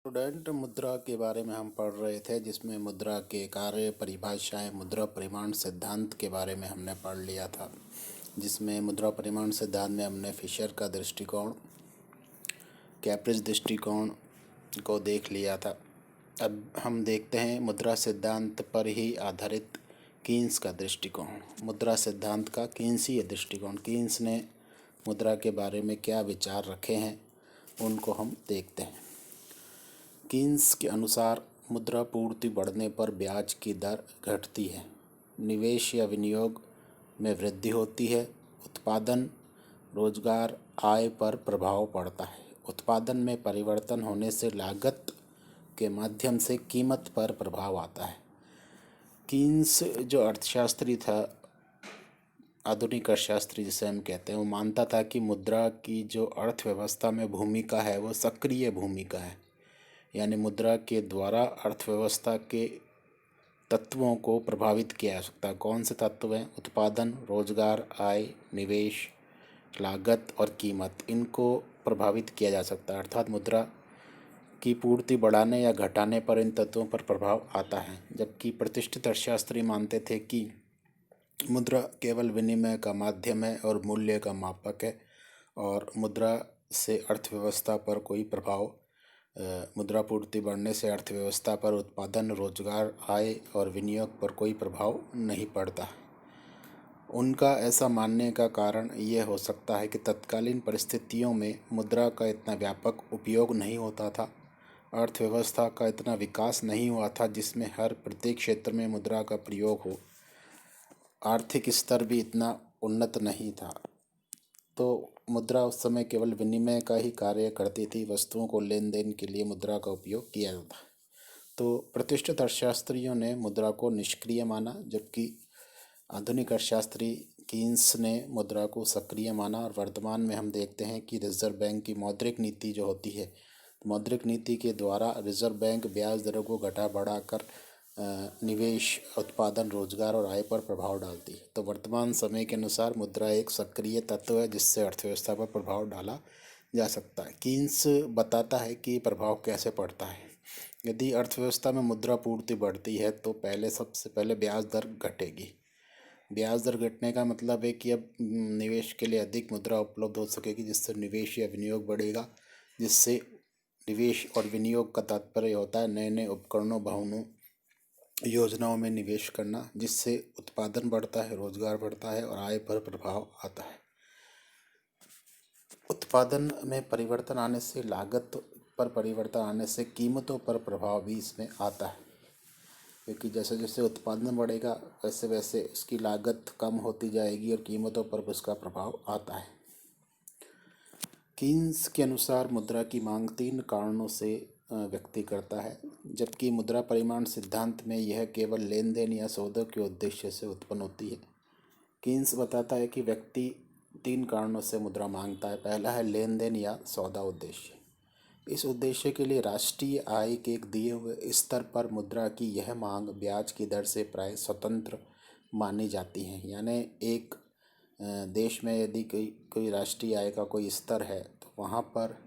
Student, मुद्रा के बारे में हम पढ़ रहे थे, जिसमें मुद्रा के कार्य, परिभाषाएं, मुद्रा परिमाण सिद्धांत के बारे में हमने पढ़ लिया था। जिसमें मुद्रा परिमाण सिद्धांत में हमने फिशर का दृष्टिकोण, कैप्रिस दृष्टिकोण को देख लिया था। अब हम देखते हैं मुद्रा सिद्धांत पर ही आधारित कीन्स का दृष्टिकोण। मुद्रा सिद्धांत का कीन्सीय दृष्टिकोण, कीन्स ने मुद्रा के बारे में क्या विचार रखे हैं, उनको हम देखते हैं। कीन्स के अनुसार मुद्रा पूर्ति बढ़ने पर ब्याज की दर घटती है, निवेश या विनियोग में वृद्धि होती है, उत्पादन, रोजगार, आय पर प्रभाव पड़ता है। उत्पादन में परिवर्तन होने से लागत के माध्यम से कीमत पर प्रभाव आता है। कीन्स जो अर्थशास्त्री था, आधुनिक अर्थशास्त्री जिसे हम कहते हैं, वो मानता था कि मुद्रा की जो अर्थव्यवस्था में भूमिका है वो सक्रिय भूमिका है, यानी मुद्रा के द्वारा अर्थव्यवस्था के तत्वों को प्रभावित किया जा सकता है। कौन से तत्व हैं? उत्पादन, रोजगार, आय, निवेश, लागत और कीमत, इनको प्रभावित किया जा सकता है। अर्थात मुद्रा की पूर्ति बढ़ाने या घटाने पर इन तत्वों पर प्रभाव आता है। जबकि प्रतिष्ठित अर्थशास्त्री मानते थे कि मुद्रा केवल विनिमय का माध्यम है और मूल्य का मापक है, और मुद्रा से अर्थव्यवस्था पर कोई प्रभाव, मुद्रा पूर्ति बढ़ने से अर्थव्यवस्था पर उत्पादन, रोजगार, आय और विनियोग पर कोई प्रभाव नहीं पड़ता। उनका ऐसा मानने का कारण ये हो सकता है कि तत्कालीन परिस्थितियों में मुद्रा का इतना व्यापक उपयोग नहीं होता था, अर्थव्यवस्था का इतना विकास नहीं हुआ था जिसमें हर प्रत्येक क्षेत्र में मुद्रा का प्रयोग हो, आर्थिक स्तर भी इतना उन्नत नहीं था। तो मुद्रा उस समय केवल विनिमय का ही कार्य करती थी, वस्तुओं को लेन देन के लिए मुद्रा का उपयोग किया जाता। तो प्रतिष्ठित अर्थशास्त्रियों ने मुद्रा को निष्क्रिय माना, जबकि आधुनिक अर्थशास्त्री कीन्स ने मुद्रा को सक्रिय माना। और वर्तमान में हम देखते हैं कि रिजर्व बैंक की मौद्रिक नीति जो होती है, मौद्रिक नीति के द्वारा रिजर्व बैंक ब्याज दरों को घटा बढ़ाकर निवेश, उत्पादन, रोजगार और आय पर प्रभाव डालती है। तो वर्तमान समय के अनुसार मुद्रा एक सक्रिय तत्व है जिससे अर्थव्यवस्था पर प्रभाव डाला जा सकता है। कीन्स बताता है कि प्रभाव कैसे पड़ता है। यदि अर्थव्यवस्था में मुद्रा पूर्ति बढ़ती है तो सबसे पहले ब्याज दर घटेगी। ब्याज दर घटने का मतलब है कि अब निवेश के लिए अधिक मुद्रा उपलब्ध हो सकेगी, जिससे निवेश या विनियोग बढ़ेगा। जिससे निवेश और विनियोग का तात्पर्य होता है नए नए उपकरणों, भवनों, योजनाओं में निवेश करना, जिससे उत्पादन बढ़ता है, रोजगार बढ़ता है और आय पर प्रभाव आता है। उत्पादन में परिवर्तन आने से, लागत पर परिवर्तन आने से कीमतों पर प्रभाव भी इसमें आता है, क्योंकि जैसे जैसे उत्पादन बढ़ेगा वैसे वैसे उसकी लागत कम होती जाएगी और कीमतों पर उसका प्रभाव आता है। कीन्स के अनुसार मुद्रा की मांग 3 कारणों से व्यक्ति करता है, जबकि मुद्रा परिमाण सिद्धांत में यह केवल लेन देन या सौदों के उद्देश्य से उत्पन्न होती है। कीन्स बताता है कि व्यक्ति 3 कारणों से मुद्रा मांगता है। पहला है लेन देन या सौदा उद्देश्य। इस उद्देश्य के लिए राष्ट्रीय आय के एक दिए हुए स्तर पर मुद्रा की यह मांग ब्याज की दर से प्राय स्वतंत्र मानी जाती है। यानी एक देश में यदि कोई राष्ट्रीय आय का कोई स्तर है तो वहाँ पर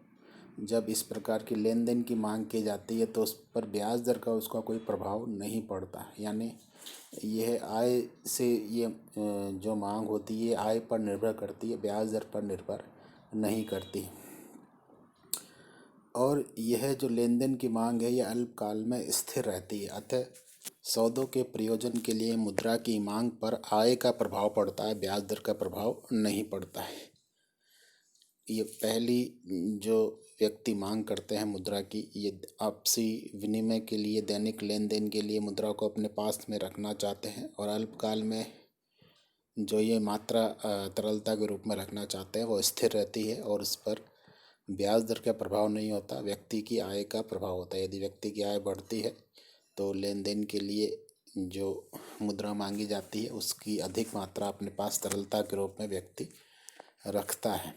जब इस प्रकार की लेन देन की मांग की जाती है तो उस पर ब्याज दर का उसका कोई प्रभाव नहीं पड़ता। यानी यह आय से ये जो मांग होती है आय पर निर्भर करती है, ब्याज दर पर निर्भर नहीं करती। और यह जो लेन देन की मांग है यह अल्पकाल में स्थिर रहती है। अतः सौदों के प्रयोजन के लिए मुद्रा की मांग पर आय का प्रभाव पड़ता है, ब्याज दर का प्रभाव नहीं पड़ता है। ये पहली जो व्यक्ति मांग करते हैं मुद्रा की, ये आपसी विनिमय के लिए, दैनिक लेन देन के लिए मुद्रा को अपने पास में रखना चाहते हैं, और अल्पकाल में जो ये मात्रा तरलता के रूप में रखना चाहते हैं वो स्थिर रहती है और उस पर ब्याज दर का प्रभाव नहीं होता, व्यक्ति की आय का प्रभाव होता है। यदि व्यक्ति की आय बढ़ती है तो लेन देन के लिए जो मुद्रा मांगी जाती है उसकी अधिक मात्रा अपने पास तरलता के रूप में व्यक्ति रखता है।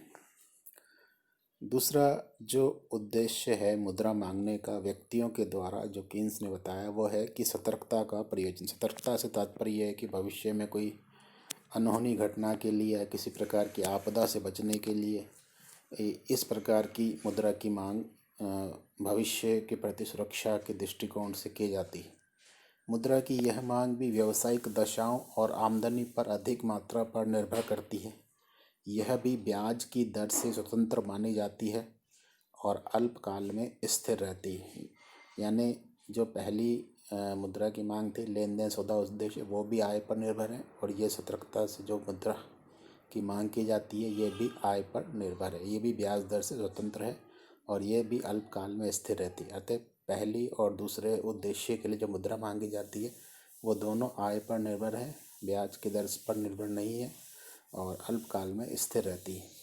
दूसरा जो उद्देश्य है मुद्रा मांगने का व्यक्तियों के द्वारा, जो कीन्स ने बताया, वो है कि सतर्कता का प्रयोजन। सतर्कता से तात्पर्य है कि भविष्य में कोई अनहोनी घटना के लिए या किसी प्रकार की आपदा से बचने के लिए इस प्रकार की मुद्रा की मांग भविष्य के प्रति सुरक्षा के दृष्टिकोण से की जाती है। मुद्रा की यह मांग भी व्यावसायिक दशाओं और आमदनी पर अधिक मात्रा पर निर्भर करती है। यह भी ब्याज की दर से स्वतंत्र मानी जाती है और अल्पकाल में स्थिर रहती है। यानी जो पहली मुद्रा की मांग थी, लेन देन सौदा उद्देश्य, वो भी आय पर निर्भर है, और ये सतर्कता से जो मुद्रा की मांग की जाती है ये भी आय पर निर्भर है। ये भी ब्याज दर से स्वतंत्र है और ये भी अल्पकाल में स्थिर रहती है। अतः पहली और दूसरे उद्देश्य के लिए जो मुद्रा मांगी जाती है वो दोनों आय पर निर्भर है, ब्याज की दर पर निर्भर नहीं है और अल्पकाल में स्थिर रहती है।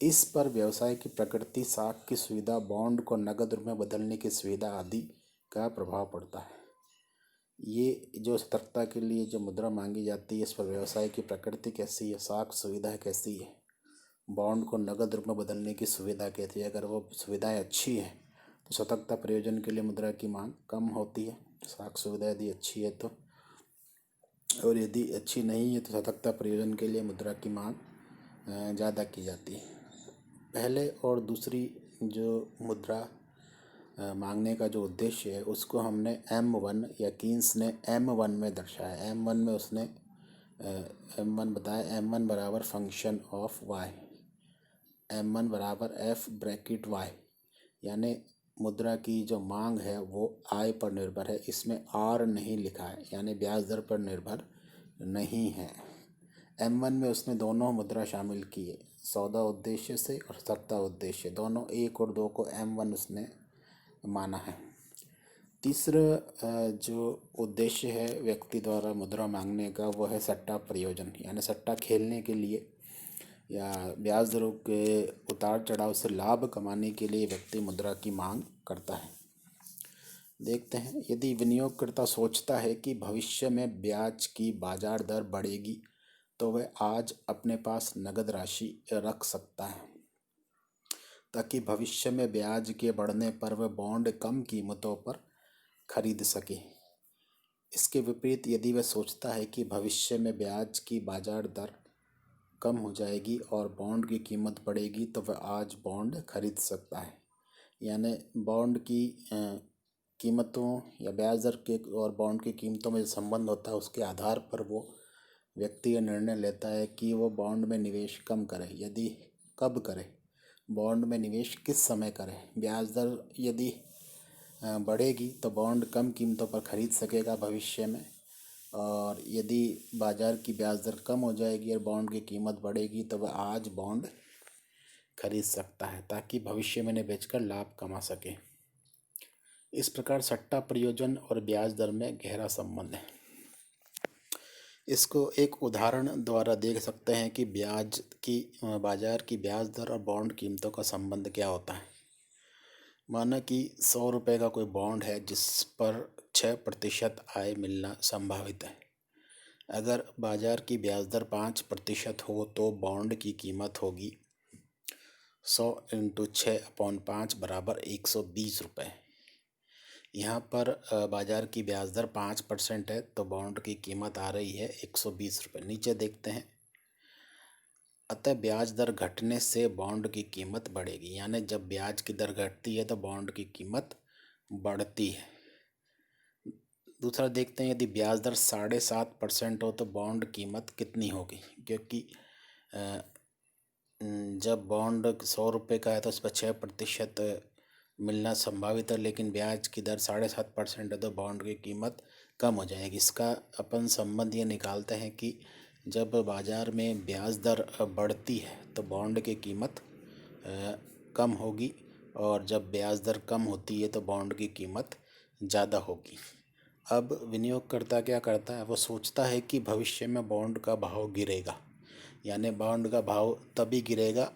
इस पर व्यवसाय की प्रकृति, साख की सुविधा, बॉन्ड को नकद रूप में बदलने की सुविधा आदि का प्रभाव पड़ता है। ये जो सतर्कता के लिए जो मुद्रा मांगी जाती है, इस पर व्यवसाय की प्रकृति कैसी है, साख सुविधा कैसी है, बॉन्ड को नकद रूप में बदलने की सुविधा कैसी है। अगर वो सुविधाएं अच्छी है तो सतर्कता प्रयोजन के लिए मुद्रा की मांग कम होती है, साख सुविधा यदि अच्छी है तो, और यदि अच्छी नहीं है तो सतर्कता प्रयोजन के लिए मुद्रा की मांग ज़्यादा की जाती है। पहले और दूसरी जो मुद्रा मांगने का जो उद्देश्य है उसको हमने M1 या कीन्स ने M1 में दर्शाया। M1 में उसने M1 बताया, M1 बराबर फंक्शन ऑफ y, M1 बराबर F ब्रैकेट y। यानी मुद्रा की जो मांग है वो आय पर निर्भर है, इसमें R नहीं लिखा है, यानी ब्याज दर पर निर्भर नहीं है। M1 में उसने दोनों मुद्रा शामिल की है, सौदा उद्देश्य से और सत्ता उद्देश्य, दोनों 1 और 2 को M1 उसने माना है। तीसरा जो उद्देश्य है व्यक्ति द्वारा मुद्रा मांगने का वो है सट्टा प्रयोजन, यानी सट्टा खेलने के लिए या ब्याज दरों के उतार चढ़ाव से लाभ कमाने के लिए व्यक्ति मुद्रा की मांग करता है। देखते हैं, यदि विनियोगकर्ता सोचता है कि भविष्य में ब्याज की बाजार दर बढ़ेगी तो वह आज अपने पास नगद राशि रख सकता है ताकि भविष्य में ब्याज के बढ़ने पर वह बॉन्ड कम कीमतों पर खरीद सके। इसके विपरीत यदि वह सोचता है कि भविष्य में ब्याज की बाजार दर कम हो जाएगी और बॉन्ड की कीमत बढ़ेगी तो वह आज बॉन्ड खरीद सकता है। यानी बॉन्ड की कीमतों या ब्याज दर के और बॉन्ड की कीमतों में जो संबंध होता है उसके आधार पर वो व्यक्ति यह निर्णय लेता है कि वो बॉन्ड में निवेश कम करे, यदि कब करे, बॉन्ड में निवेश किस समय करें। ब्याज दर यदि बढ़ेगी तो बॉन्ड कम कीमतों पर खरीद सकेगा भविष्य में, और यदि बाज़ार की ब्याज दर कम हो जाएगी और बॉन्ड की कीमत बढ़ेगी तो वह आज बॉन्ड खरीद सकता है ताकि भविष्य में इन्हें बेचकर लाभ कमा सके। इस प्रकार सट्टा प्रयोजन और ब्याज दर में गहरा संबंध है। इसको एक उदाहरण द्वारा देख सकते हैं कि बाजार की ब्याज दर और बॉन्ड कीमतों का संबंध क्या होता है। माना कि 100 रुपये का कोई बॉन्ड है जिस पर 6% आय मिलना संभावित है। अगर बाजार की ब्याज दर 5% हो तो बॉन्ड की कीमत होगी 100 × 6/5 बराबर 120 रुपये। यहाँ पर बाज़ार की ब्याज दर 5% है तो बॉन्ड की कीमत आ रही है 120 रुपये। नीचे देखते हैं, अतः ब्याज दर घटने से बॉन्ड की कीमत बढ़ेगी, यानी जब ब्याज की दर घटती है तो बॉन्ड की कीमत बढ़ती है। दूसरा देखते हैं, यदि ब्याज दर 7.5% हो तो बॉन्ड कीमत कितनी होगी, क्योंकि जब बॉन्ड 100 रुपये का है तो उस पर 6% मिलना संभावित है, लेकिन ब्याज की दर 7.5% है तो बॉन्ड की कीमत कम हो जाएगी। इसका अपन संबंध ये निकालते हैं कि जब बाज़ार में ब्याज दर बढ़ती है तो बॉन्ड की कीमत कम होगी, और जब ब्याज दर कम होती है तो बॉन्ड की कीमत ज़्यादा होगी। अब विनियोगकर्ता क्या करता है, वो सोचता है कि भविष्य में बॉन्ड का भाव गिरेगा, यानी बॉन्ड का भाव तभी गिरेगा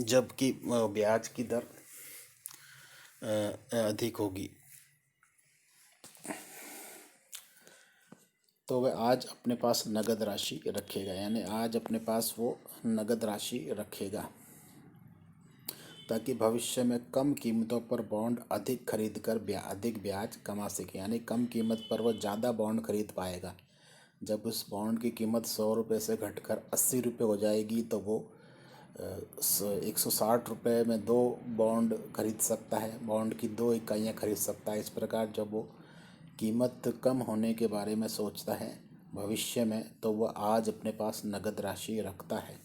जबकि ब्याज की दर अधिक होगी। तो वह आज अपने पास नगद राशि रखेगा, यानी आज अपने पास वो नगद राशि रखेगा ताकि भविष्य में कम कीमतों पर बॉन्ड अधिक खरीद कर अधिक ब्याज कमा सके। यानी कम कीमत पर वह ज़्यादा बॉन्ड खरीद पाएगा। जब उस बॉन्ड की कीमत 100 रुपये से घटकर 80 रुपये हो जाएगी तो वो 160 रुपये में 2 बॉन्ड खरीद सकता है, बॉन्ड की 2 इकाइयाँ खरीद सकता है। इस प्रकार जब वो कीमत कम होने के बारे में सोचता है भविष्य में, तो वह आज अपने पास नगद राशि रखता है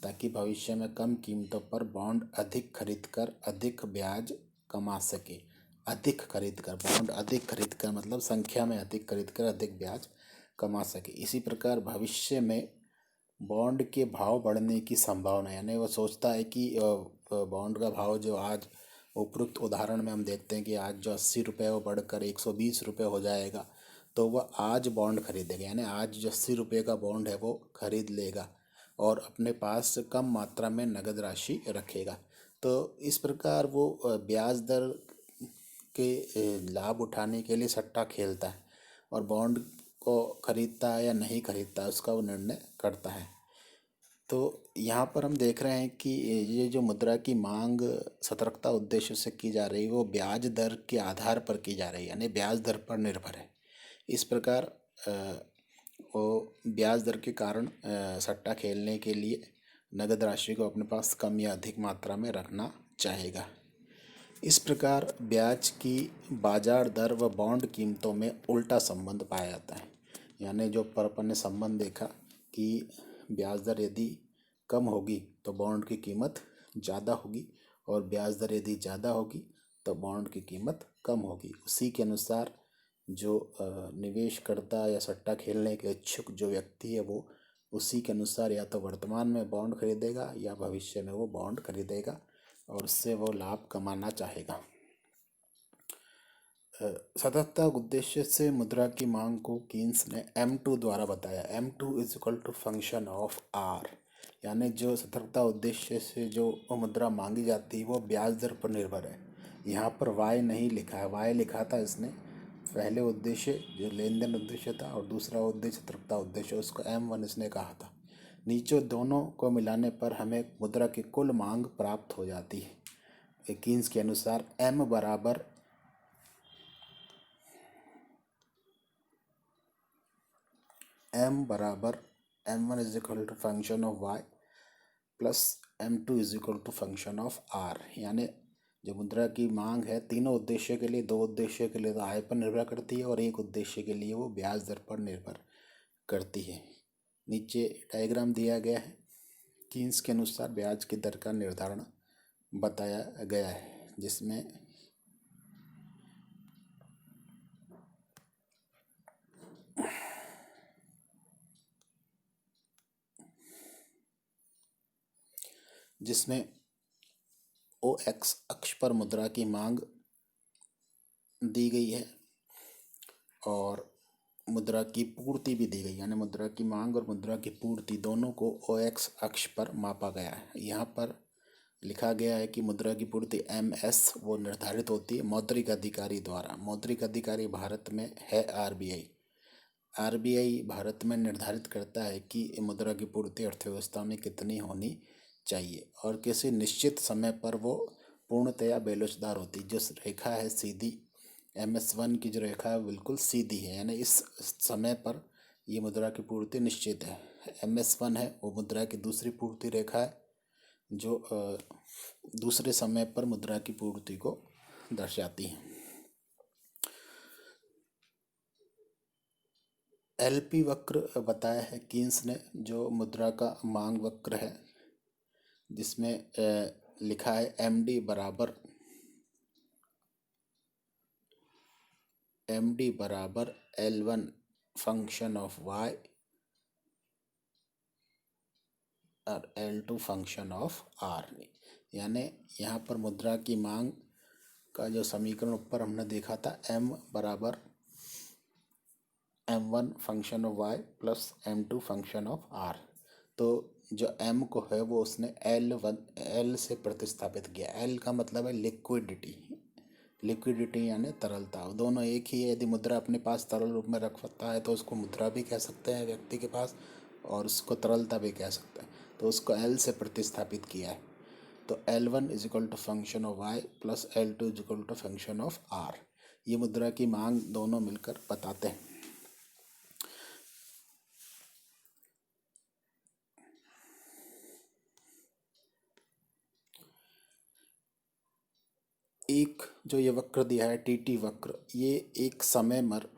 ताकि भविष्य में कम कीमतों पर बॉन्ड अधिक खरीद कर अधिक ब्याज कमा सके। अधिक खरीद कर, बॉन्ड अधिक खरीद कर मतलब संख्या में अधिक खरीद कर अधिक ब्याज कमा सके। इसी प्रकार भविष्य में बॉन्ड के भाव बढ़ने की संभावना, यानी वो सोचता है कि बॉन्ड का भाव जो आज उपरोक्त उदाहरण में हम देखते हैं कि आज जो 80 रुपये वो बढ़कर 120 रुपये हो जाएगा, तो वह आज बॉन्ड खरीदेगा, यानी आज जो 80 रुपये का बॉन्ड है वो खरीद लेगा और अपने पास कम मात्रा में नगद राशि रखेगा। तो इस प्रकार वो ब्याज दर के लाभ उठाने के लिए सट्टा खेलता है और बॉन्ड को खरीदता है या नहीं खरीदता है उसका वो निर्णय करता है। तो यहाँ पर हम देख रहे हैं कि ये जो मुद्रा की मांग सतर्कता उद्देश्य से की जा रही है वो ब्याज दर के आधार पर की जा रही है, यानी ब्याज दर पर निर्भर है। इस प्रकार वो ब्याज दर के कारण सट्टा खेलने के लिए नगद राशि को अपने पास कम या अधिक मात्रा में रखना चाहेगा। इस प्रकार ब्याज की बाजार दर व बॉन्ड कीमतों में उल्टा संबंध पाया जाता है, यानी जो पर अपन ने संबंध देखा कि ब्याज दर यदि कम होगी तो बॉन्ड की कीमत ज़्यादा होगी और ब्याज दर यदि ज़्यादा होगी तो बॉन्ड की कीमत कम होगी। उसी के अनुसार जो निवेशकर्ता या सट्टा खेलने के इच्छुक जो व्यक्ति है वो उसी के अनुसार या तो वर्तमान में बॉन्ड खरीदेगा या भविष्य में वो बॉन्ड खरीदेगा और उससे वो लाभ कमाना चाहेगा। सततता उद्देश्य से मुद्रा की मांग को कीन्स ने M2 द्वारा बताया। M2 is equal to function of R, यानी जो सतर्कता उद्देश्य से जो मुद्रा मांगी जाती है वो ब्याज दर पर निर्भर है। यहाँ पर Y नहीं लिखा है, Y लिखा था इसने पहले उद्देश्य जो लेन देन उद्देश्य था और दूसरा उद्देश्य सतर्कता उद्देश्य, उसको M1 इसने कहा था। नीचे दोनों को मिलाने पर हमें मुद्रा की कुल मांग प्राप्त हो जाती है। कीन्स के अनुसार M बराबर M1 is equal to function of Y plus M2 is equal to function of R, यानी जो मुद्रा की मांग है तीनों उद्देश्य के लिए, 2 उद्देश्य के लिए तो आय पर निर्भर करती है और एक उद्देश्य के लिए वो ब्याज दर पर निर्भर करती है। नीचे डायग्राम दिया गया है। कीन्स के अनुसार ब्याज की दर का निर्धारण बताया गया है जिसमें OX अक्ष पर मुद्रा की मांग दी गई है और मुद्रा की पूर्ति भी दी गई, यानी मुद्रा की मांग और मुद्रा की पूर्ति दोनों को OX अक्ष पर मापा गया है। यहाँ पर लिखा गया है कि मुद्रा की पूर्ति MS वो निर्धारित होती है मौद्रिक अधिकारी द्वारा। मौद्रिक अधिकारी भारत में है RBI भारत में निर्धारित करता है कि मुद्रा की पूर्ति अर्थव्यवस्था में कितनी होनी चाहिए और किसी निश्चित समय पर वो पूर्णतया बेलोचदार होती। जो रेखा है सीधी MS1 की जो रेखा है बिल्कुल सीधी है, यानी इस समय पर ये मुद्रा की पूर्ति निश्चित है। MS1 है वो मुद्रा की दूसरी पूर्ति रेखा है जो दूसरे समय पर मुद्रा की पूर्ति को दर्शाती है। LP वक्र बताया है कीन्स ने, जो मुद्रा का मांग वक्र है जिसमें लिखा है MD बराबर L1 फंक्शन ऑफ Y और L2 फंक्शन ऑफ R, यानी यहाँ पर मुद्रा की मांग का जो समीकरण ऊपर हमने देखा था M बराबर M1 function of Y plus M2 function of R, तो जो M को है वो उसने L से प्रतिस्थापित किया। L का मतलब है लिक्विडिटी यानी तरलता, दोनों एक ही है। यदि मुद्रा अपने पास तरल रूप में रखता है तो उसको मुद्रा भी कह सकते हैं व्यक्ति के पास और उसको तरलता भी कह सकते हैं, तो उसको L से प्रतिस्थापित किया है। तो L1 is equal to function of Y plus L2 is equal to function of R, ये मुद्रा की मांग दोनों मिलकर बताते हैं। एक जो ये वक्र दिया है टीटी वक्र, ये एक समय पर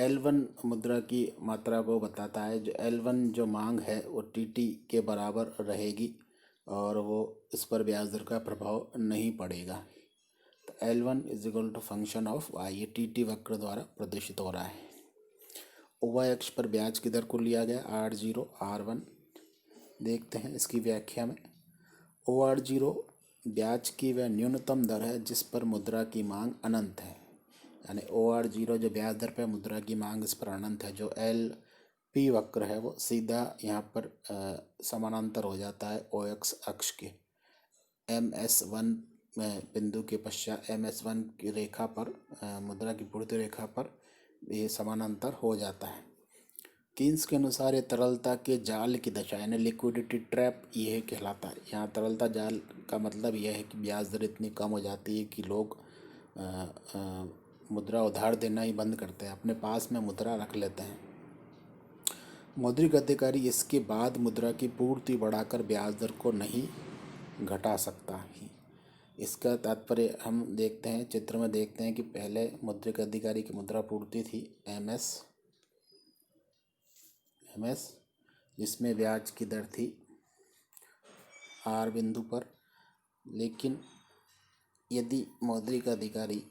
L1 मुद्रा की मात्रा को बताता है। जो L1 जो मांग है वो टीटी के बराबर रहेगी और वो इस पर ब्याज दर का प्रभाव नहीं पड़ेगा। तो L1 is equal to function of Y, ये टीटी वक्र द्वारा प्रदर्शित हो रहा है। OY अक्ष पर ब्याज की दर को लिया गया R0 R1। देखते हैं इसकी व्याख्या में। OR0 ब्याज की वह न्यूनतम दर है जिस पर मुद्रा की मांग अनंत है, यानी OR0 जो ब्याज दर पर मुद्रा की मांग इस पर अनंत है। जो LP वक्र है वो सीधा यहाँ पर समानांतर हो जाता है OX अक्ष के। MS1 बिंदु के पश्चात MS1 की रेखा पर मुद्रा की पूर्ति रेखा पर ये समानांतर हो जाता है। कीन्स के अनुसार ये तरलता के जाल की दशा यानी लिक्विडिटी ट्रैप ये कहलाता है। यहाँ तरलता जाल का मतलब यह है कि ब्याज दर इतनी कम हो जाती है कि लोग मुद्रा उधार देना ही बंद करते हैं, अपने पास में मुद्रा रख लेते हैं। मौद्रिक अधिकारी इसके बाद मुद्रा की पूर्ति बढ़ाकर ब्याज दर को नहीं घटा सकता ही। इसका तात्पर्य हम देखते हैं, चित्र में देखते हैं कि पहले मौद्रिक अधिकारी की मुद्रा पूर्ति थी MS जिसमें ब्याज की दर थी R बिंदु पर। लेकिन यदि मौद्रिक अधिकारी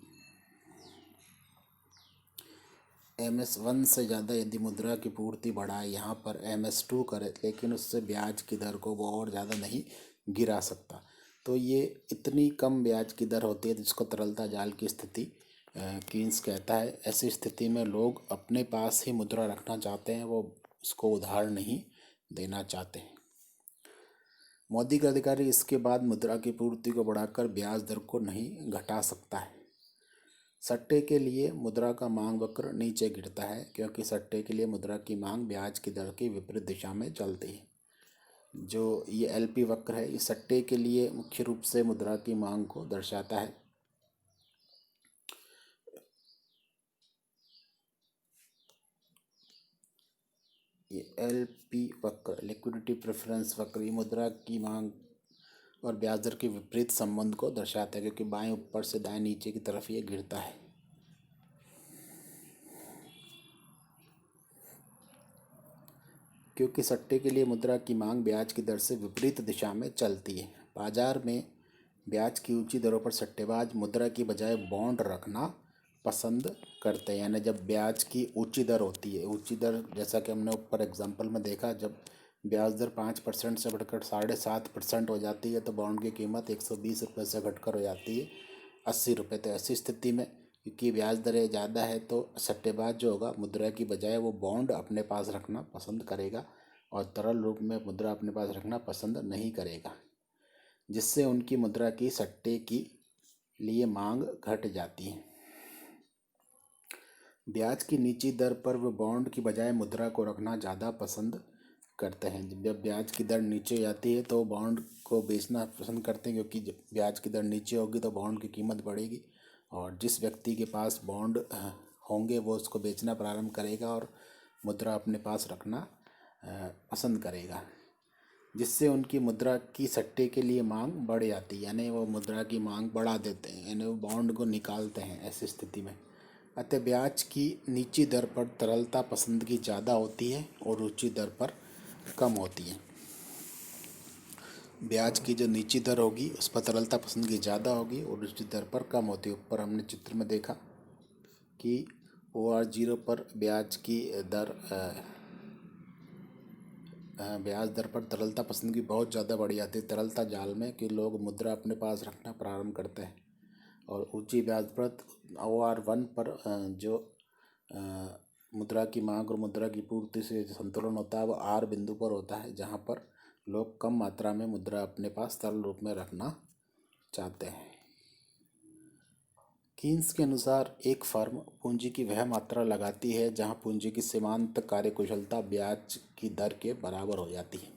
MS1 से ज़्यादा यदि मुद्रा की पूर्ति बढ़ाए, यहाँ पर MS2 करे, लेकिन उससे ब्याज की दर को वो और ज़्यादा नहीं गिरा सकता। तो ये इतनी कम ब्याज की दर होती है जिसको तरलता जाल की स्थिति कीन्स कहता है। ऐसी स्थिति में लोग अपने पास ही मुद्रा रखना चाहते हैं, वो उसको उधार नहीं देना चाहते। मौद्रिक अधिकारी इसके बाद मुद्रा की पूर्ति को बढ़ाकर ब्याज दर को नहीं घटा सकता है। सट्टे के लिए मुद्रा का मांग वक्र नीचे गिरता है क्योंकि सट्टे के लिए मुद्रा की मांग ब्याज की दर की विपरीत दिशा में चलती है। जो ये LP वक्र है, ये सट्टे के लिए मुख्य रूप से मुद्रा की मांग को दर्शाता है। ये LP वक्र लिक्विडिटी प्रेफरेंस वक्र, ये मुद्रा की मांग और ब्याज दर के विपरीत संबंध को दर्शाता है क्योंकि बाएं ऊपर से दाएं नीचे की तरफ ये गिरता है। क्योंकि सट्टे के लिए मुद्रा की मांग ब्याज की दर से विपरीत दिशा में चलती है। बाजार में ब्याज की ऊंची दरों पर सट्टेबाज मुद्रा की बजाय बॉन्ड रखना पसंद करते हैं। यानी जब ब्याज की ऊंची दर होती है, ऊंची दर जैसा कि हमने ऊपर एग्जाम्पल में देखा, जब ब्याज दर 5% से बढ़कर 7.5% हो जाती है तो बॉन्ड की कीमत 120 रुपये से घटकर हो जाती है 80 रुपये। तो ऐसी स्थिति में क्योंकि ब्याज दरें ज़्यादा है तो सट्टेबाज जो होगा मुद्रा की बजाय वो बॉन्ड अपने पास रखना पसंद करेगा और तरल रूप में मुद्रा अपने पास रखना पसंद नहीं करेगा, जिससे उनकी मुद्रा की सट्टे की लिए मांग घट जाती है। ब्याज की नीची दर पर वो बॉन्ड की बजाय मुद्रा को रखना ज़्यादा पसंद करते हैं। जब ब्याज की दर नीचे जाती है तो बॉन्ड को बेचना पसंद करते हैं क्योंकि जब ब्याज की दर नीचे होगी तो बॉन्ड की कीमत बढ़ेगी और जिस व्यक्ति के पास बॉन्ड होंगे वो उसको बेचना प्रारंभ करेगा और मुद्रा अपने पास रखना पसंद करेगा, जिससे उनकी मुद्रा की सट्टे के लिए मांग बढ़ जाती है। यानी वो मुद्रा की मांग बढ़ा देते हैं, यानी वो बॉन्ड को निकालते हैं ऐसी स्थिति में। अतः ब्याज की नीची दर पर तरलता पसंदगी ज़्यादा होती है और ऊंची दर पर कम होती है। ब्याज की जो नीची दर होगी उस पर तरलता पसंदगी ज़्यादा होगी और ऊंची दर पर कम होती है। ऊपर हमने चित्र में देखा कि OR0 पर ब्याज दर पर तरलता पसंदगी बहुत ज़्यादा बढ़ जाती है तरलता जाल में कि लोग मुद्रा अपने पास रखना प्रारंभ करते हैं। और ऊंची ब्याज पर OR1 पर जो मुद्रा की मांग और मुद्रा की पूर्ति से संतुलन होता है वो R बिंदु पर होता है, जहाँ पर लोग कम मात्रा में मुद्रा अपने पास तरल रूप में रखना चाहते हैं। कीन्स के अनुसार एक फर्म पूंजी की वह मात्रा लगाती है जहां पूंजी की सीमांत कार्यकुशलता ब्याज की दर के बराबर हो जाती है।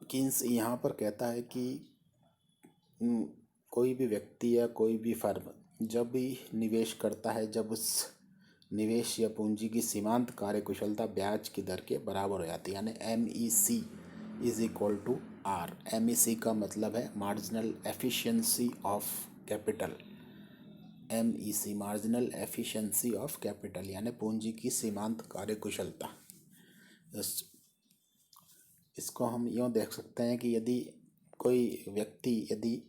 कीन्स यहाँ पर कहता है कि कोई भी व्यक्ति या कोई भी फर्म जब भी निवेश करता है, जब उस निवेश या पूंजी की सीमांत कार्यकुशलता ब्याज की दर के बराबर हो जाती है, यानी MEC is equal to R. MEC का मतलब है marginal efficiency of capital. MEC marginal efficiency of capital यानी पूंजी की सीमांत कार्यकुशलता। इसको हम यूँ देख सकते हैं कि यदि कोई व्यक्ति यदि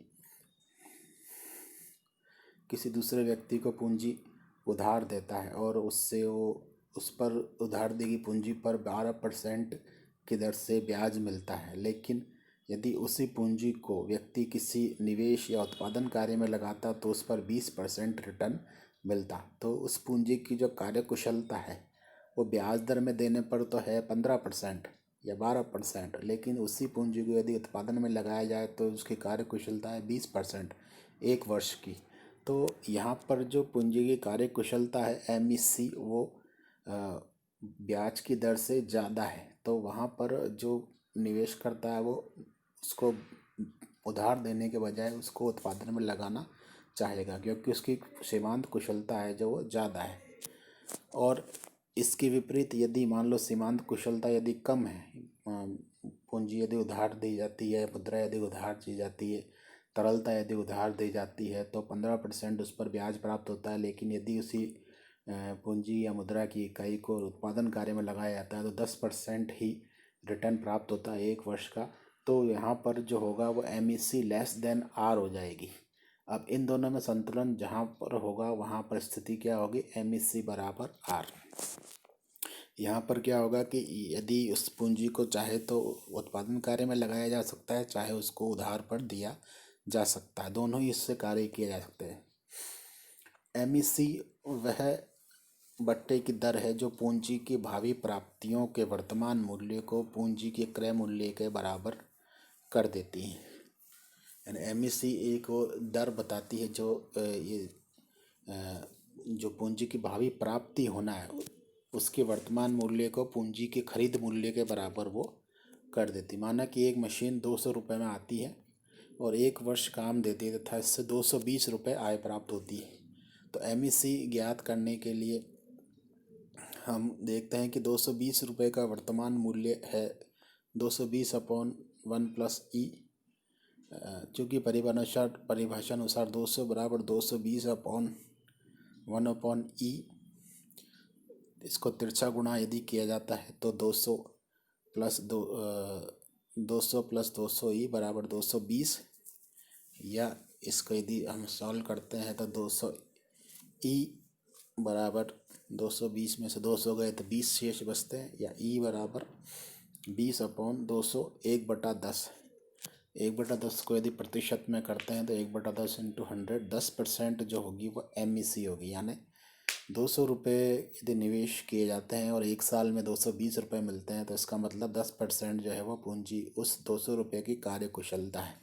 किसी दूसरे व्यक्ति को पूंजी उधार देता है और उससे वो उस पर उधार दी गई पूंजी पर 12% की दर से ब्याज मिलता है, लेकिन यदि उसी पूंजी को व्यक्ति किसी निवेश या उत्पादन कार्य में लगाता तो उस पर 20% रिटर्न मिलता, तो उस पूंजी की जो कार्यकुशलता है वो ब्याज दर में देने पर तो है 15% या 12%, लेकिन उसी पूंजी को यदि उत्पादन में लगाया जाए तो उसकी कार्यकुशलता है 20% एक वर्ष की। तो यहाँ पर जो पूंजी की कार्यकुशलता है MEC वो ब्याज की दर से ज़्यादा है, तो वहाँ पर जो निवेश करता है वो उसको उधार देने के बजाय उसको उत्पादन में लगाना चाहेगा, क्योंकि उसकी सीमांत कुशलता है जो वो ज़्यादा है। और इसके विपरीत यदि मान लो सीमांत कुशलता यदि कम है, पूंजी यदि उधार दी जाती है, मुद्रा यदि उधार दी जाती है, तरलता यदि उधार दी जाती है तो 15% उस पर ब्याज प्राप्त होता है, लेकिन यदि उसी पूंजी या मुद्रा की इकाई को उत्पादन कार्य में लगाया जाता है तो 10% ही रिटर्न प्राप्त होता है एक वर्ष का। तो यहाँ पर जो होगा वो MEC लेस देन आर हो जाएगी। अब इन दोनों में संतुलन जहाँ पर होगा वहाँ पर स्थिति क्या होगी, MEC बराबर आर। यहाँ पर क्या होगा कि यदि उस पूंजी को चाहे तो उत्पादन कार्य में लगाया जा सकता है, चाहे उसको उधार पर दिया जा सकता है, दोनों ही इससे कार्य किए जा सकते हैं। MEC वह बट्टे की दर है जो पूंजी की भावी प्राप्तियों के वर्तमान मूल्य को पूंजी के क्रय मूल्य के बराबर कर देती है। यानी MEC एक वो दर बताती है जो जो पूंजी की भावी प्राप्ति होना है उसके वर्तमान मूल्य को पूंजी के खरीद मूल्य के बराबर वो कर देती। माना कि एक मशीन 200 रुपये में आती है और एक वर्ष काम देती है तथा इससे 220 रुपये आय प्राप्त होती है। तो MEC ज्ञात करने के लिए हम देखते हैं कि 220 रुपये का वर्तमान मूल्य है 220/1 + E, चूँकि परिभाषा अनुसार 200 बराबर 220/1/E, इसको तिरछा गुणा यदि किया जाता है तो 200 + 200E बराबर 220, या इसको यदि हम सॉल्व करते हैं तो 200E बराबर 220 में से 200 गए तो 20 शेष बचते हैं, या E बराबर 20/200 1/10। 1/10 को यदि प्रतिशत में करते हैं तो 1/10 × 100 10% जो होगी वो MEC होगी। यानी 200 रुपये यदि निवेश किए जाते हैं और एक साल में 220 रुपये मिलते हैं तो इसका मतलब 10% जो है वो पूंजी उस 200 रुपये की कार्यकुशलता है।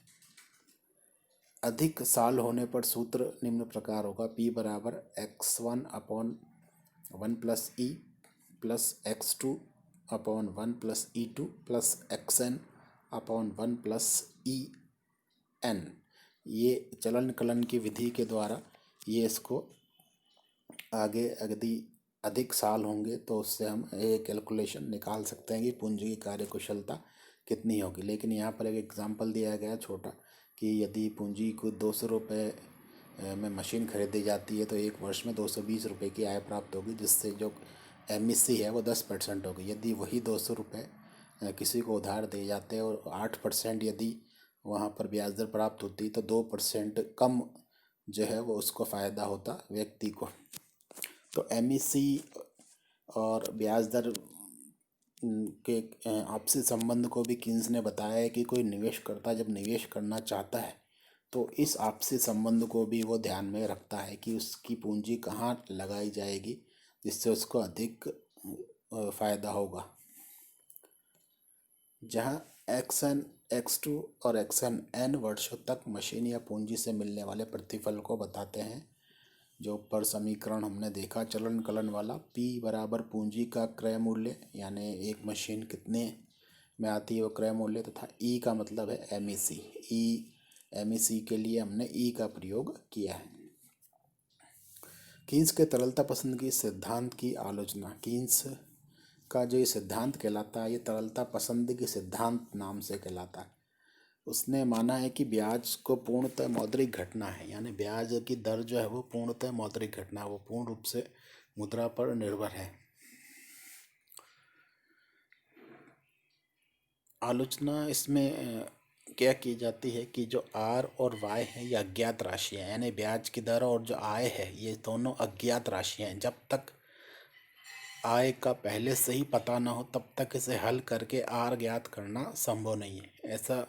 अधिक साल होने पर सूत्र निम्न प्रकार होगा, P बराबर x1/1 + E + x2/1 + E2 + xn/1 + EN। ये चलन कलन की विधि के द्वारा ये इसको आगे यदि अधिक साल होंगे तो उससे हम एक कैलकुलेशन निकाल सकते हैं कि पूंजी की कार्यकुशलता कितनी होगी। लेकिन यहाँ पर एक एग्जांपल दिया गया छोटा कि यदि पूंजी को 200 रुपये में मशीन खरीदी जाती है तो एक वर्ष में 220 रुपये की आय प्राप्त होगी, जिससे जो MEC है वो 10% होगी। यदि वही 200 रुपये किसी को उधार दिए जाते हैं और 8% यदि वहाँ पर ब्याज दर प्राप्त होती तो 2% कम जो है वो उसको फ़ायदा होता व्यक्ति को। तो MEC और ब्याज दर के आपसी संबंध को भी कीन्स ने बताया है कि कोई निवेशकर्ता जब निवेश करना चाहता है तो इस आपसी संबंध को भी वो ध्यान में रखता है कि उसकी पूंजी कहाँ लगाई जाएगी जिससे उसको अधिक फ़ायदा होगा। जहाँ XN X2 और XN वर्षों तक मशीन या पूंजी से मिलने वाले प्रतिफल को बताते हैं। जो ऊपर समीकरण हमने देखा चलन कलन वाला, P बराबर पूंजी का क्रय मूल्य यानी एक मशीन कितने में आती है वो क्रय मूल्य, तथा E का मतलब है MEC। MEC के लिए हमने E का प्रयोग किया है। कीन्स के तरलता पसंदगी सिद्धांत की आलोचना। कीन्स का जो ये सिद्धांत कहलाता है, ये तरलता पसंदगी सिद्धांत नाम से कहलाता है। उसने माना है कि ब्याज को पूर्णतः मौद्रिक घटना है, यानी ब्याज की दर जो है वो पूर्णतः मौद्रिक घटना, वो पूर्ण रूप से मुद्रा पर निर्भर है। आलोचना इसमें क्या की जाती है कि जो आर और वाई है ये अज्ञात राशियाँ हैं, यानी ब्याज की दर और जो आय है ये दोनों अज्ञात राशियाँ हैं। जब तक आय का पहले से ही पता ना हो तब तक इसे हल करके आर ज्ञात करना संभव नहीं है। ऐसा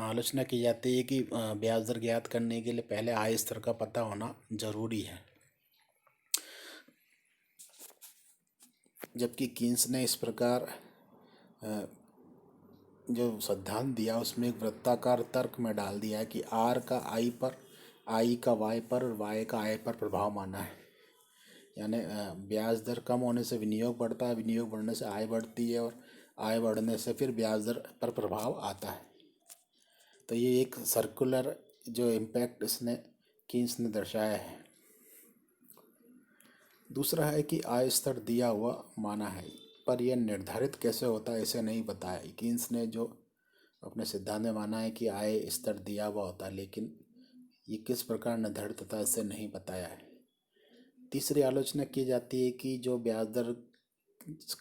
आलोचना की जाती है कि ब्याज दर ज्ञात करने के लिए पहले आय स्तर का पता होना जरूरी है। जबकि कीन्स ने इस प्रकार जो सिद्धांत दिया उसमें एक वृत्ताकार तर्क में डाल दिया है कि आर का आई पर, आई का वाई पर और वाई का आय पर प्रभाव माना है। यानी ब्याज दर कम होने से विनियोग बढ़ता है, विनियोग बढ़ने से आय बढ़ती है और आय बढ़ने से फिर ब्याज दर पर प्रभाव आता है। तो ये एक सर्कुलर जो इम्पैक्ट इसने कीन्स ने दर्शाया है। दूसरा है कि आय स्तर दिया हुआ माना है, पर यह निर्धारित कैसे होता है इसे नहीं बताया। कीन्स ने जो अपने सिद्धांत में माना है कि आय स्तर दिया हुआ होता है, लेकिन ये किस प्रकार निर्धारित होता है इसे नहीं बताया है। तीसरी आलोचना की जाती है कि जो ब्याज दर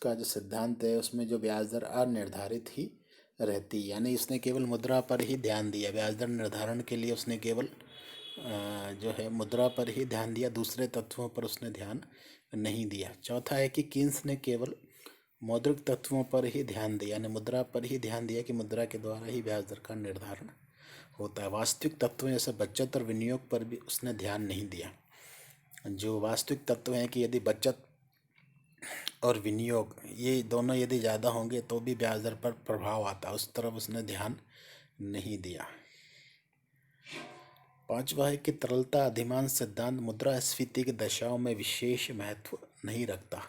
का जो सिद्धांत है उसमें जो ब्याज दर अनिर्धारित ही रहती है, यानी इसने केवल मुद्रा पर ही ध्यान दिया। ब्याज दर निर्धारण के लिए उसने केवल जो है मुद्रा पर ही ध्यान दिया, दूसरे तत्वों पर उसने ध्यान नहीं दिया। चौथा है कि कीन्स ने केवल मौद्रिक तत्वों पर ही ध्यान दिया, यानी मुद्रा पर ही ध्यान दिया कि मुद्रा के द्वारा ही ब्याज दर का निर्धारण होता है। वास्तविक तत्वों जैसे बचत और विनियोग पर भी उसने ध्यान नहीं दिया। जो वास्तविक तत्व हैं कि यदि बचत और विनियोग ये दोनों यदि ज़्यादा होंगे तो भी ब्याज दर पर प्रभाव आता है, उस तरफ उसने ध्यान नहीं दिया। पांचवा है कि तरलता अधिमान सिद्धांत मुद्रास्फीति की दशाओं में विशेष महत्व नहीं रखता।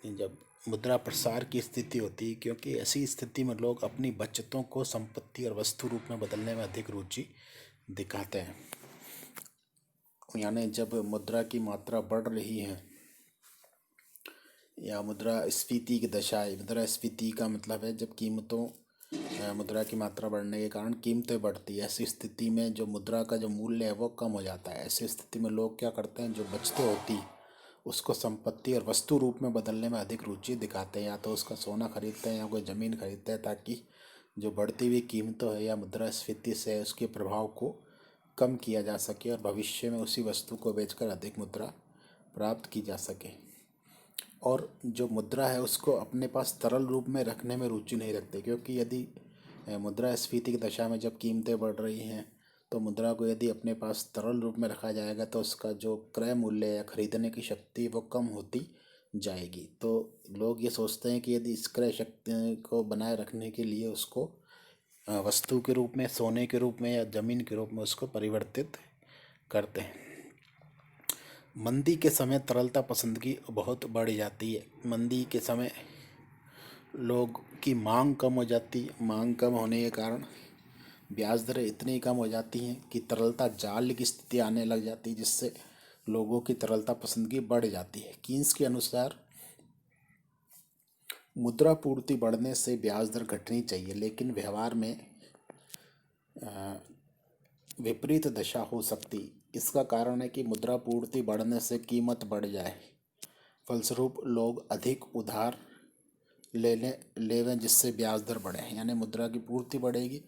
जब मुद्रा प्रसार की स्थिति होती है, क्योंकि ऐसी स्थिति में लोग अपनी बचतों को संपत्ति और वस्तु रूप में बदलने में अधिक रुचि दिखाते हैं। यानी जब मुद्रा की मात्रा बढ़ रही है या मुद्रास्फीति की दशा है, मुद्रास्फीति का मतलब है जब कीमतों मुद्रा की मात्रा बढ़ने के कारण कीमतें बढ़ती है, ऐसी स्थिति में जो मुद्रा का जो मूल्य है वो कम हो जाता है। ऐसी स्थिति में लोग क्या करते हैं, जो बचतें होती हैं उसको संपत्ति और वस्तु रूप में बदलने में अधिक रुचि दिखाते हैं। या तो उसका सोना खरीदते हैं या कोई ज़मीन खरीदते हैं, ताकि जो बढ़ती हुई कीमतों है या मुद्रास्फीति से उसके प्रभाव को कम किया जा सके और भविष्य में उसी वस्तु को बेचकर अधिक मुद्रा प्राप्त की जा सके। और जो मुद्रा है उसको अपने पास तरल रूप में रखने में रुचि नहीं रखते, क्योंकि यदि मुद्रास्फीति की दशा में जब कीमतें बढ़ रही हैं तो मुद्रा को यदि अपने पास तरल रूप में रखा जाएगा तो उसका जो क्रय मूल्य या खरीदने की शक्ति वो कम होती जाएगी। तो लोग ये सोचते हैं कि यदि इस क्रय शक्ति को बनाए रखने के लिए उसको वस्तु के रूप में, सोने के रूप में या जमीन के रूप में उसको परिवर्तित करते हैं। मंदी के समय तरलता पसंदगी बहुत बढ़ जाती है। मंदी के समय लोग की मांग कम हो जाती है। मांग कम होने के कारण ब्याज दरें इतनी कम हो जाती हैं कि तरलता जाल की स्थिति आने लग जाती है, जिससे लोगों की तरलता पसंदगी बढ़ जाती है। कीन्स के अनुसार मुद्रा पूर्ति बढ़ने से ब्याज दर घटनी चाहिए, लेकिन व्यवहार में विपरीत दशा हो सकती। इसका कारण है कि मुद्रा पूर्ति बढ़ने से कीमत बढ़ जाए, फलस्वरूप लोग अधिक उधार लेवें जिससे ब्याज दर बढ़े। यानी मुद्रा की पूर्ति बढ़ेगी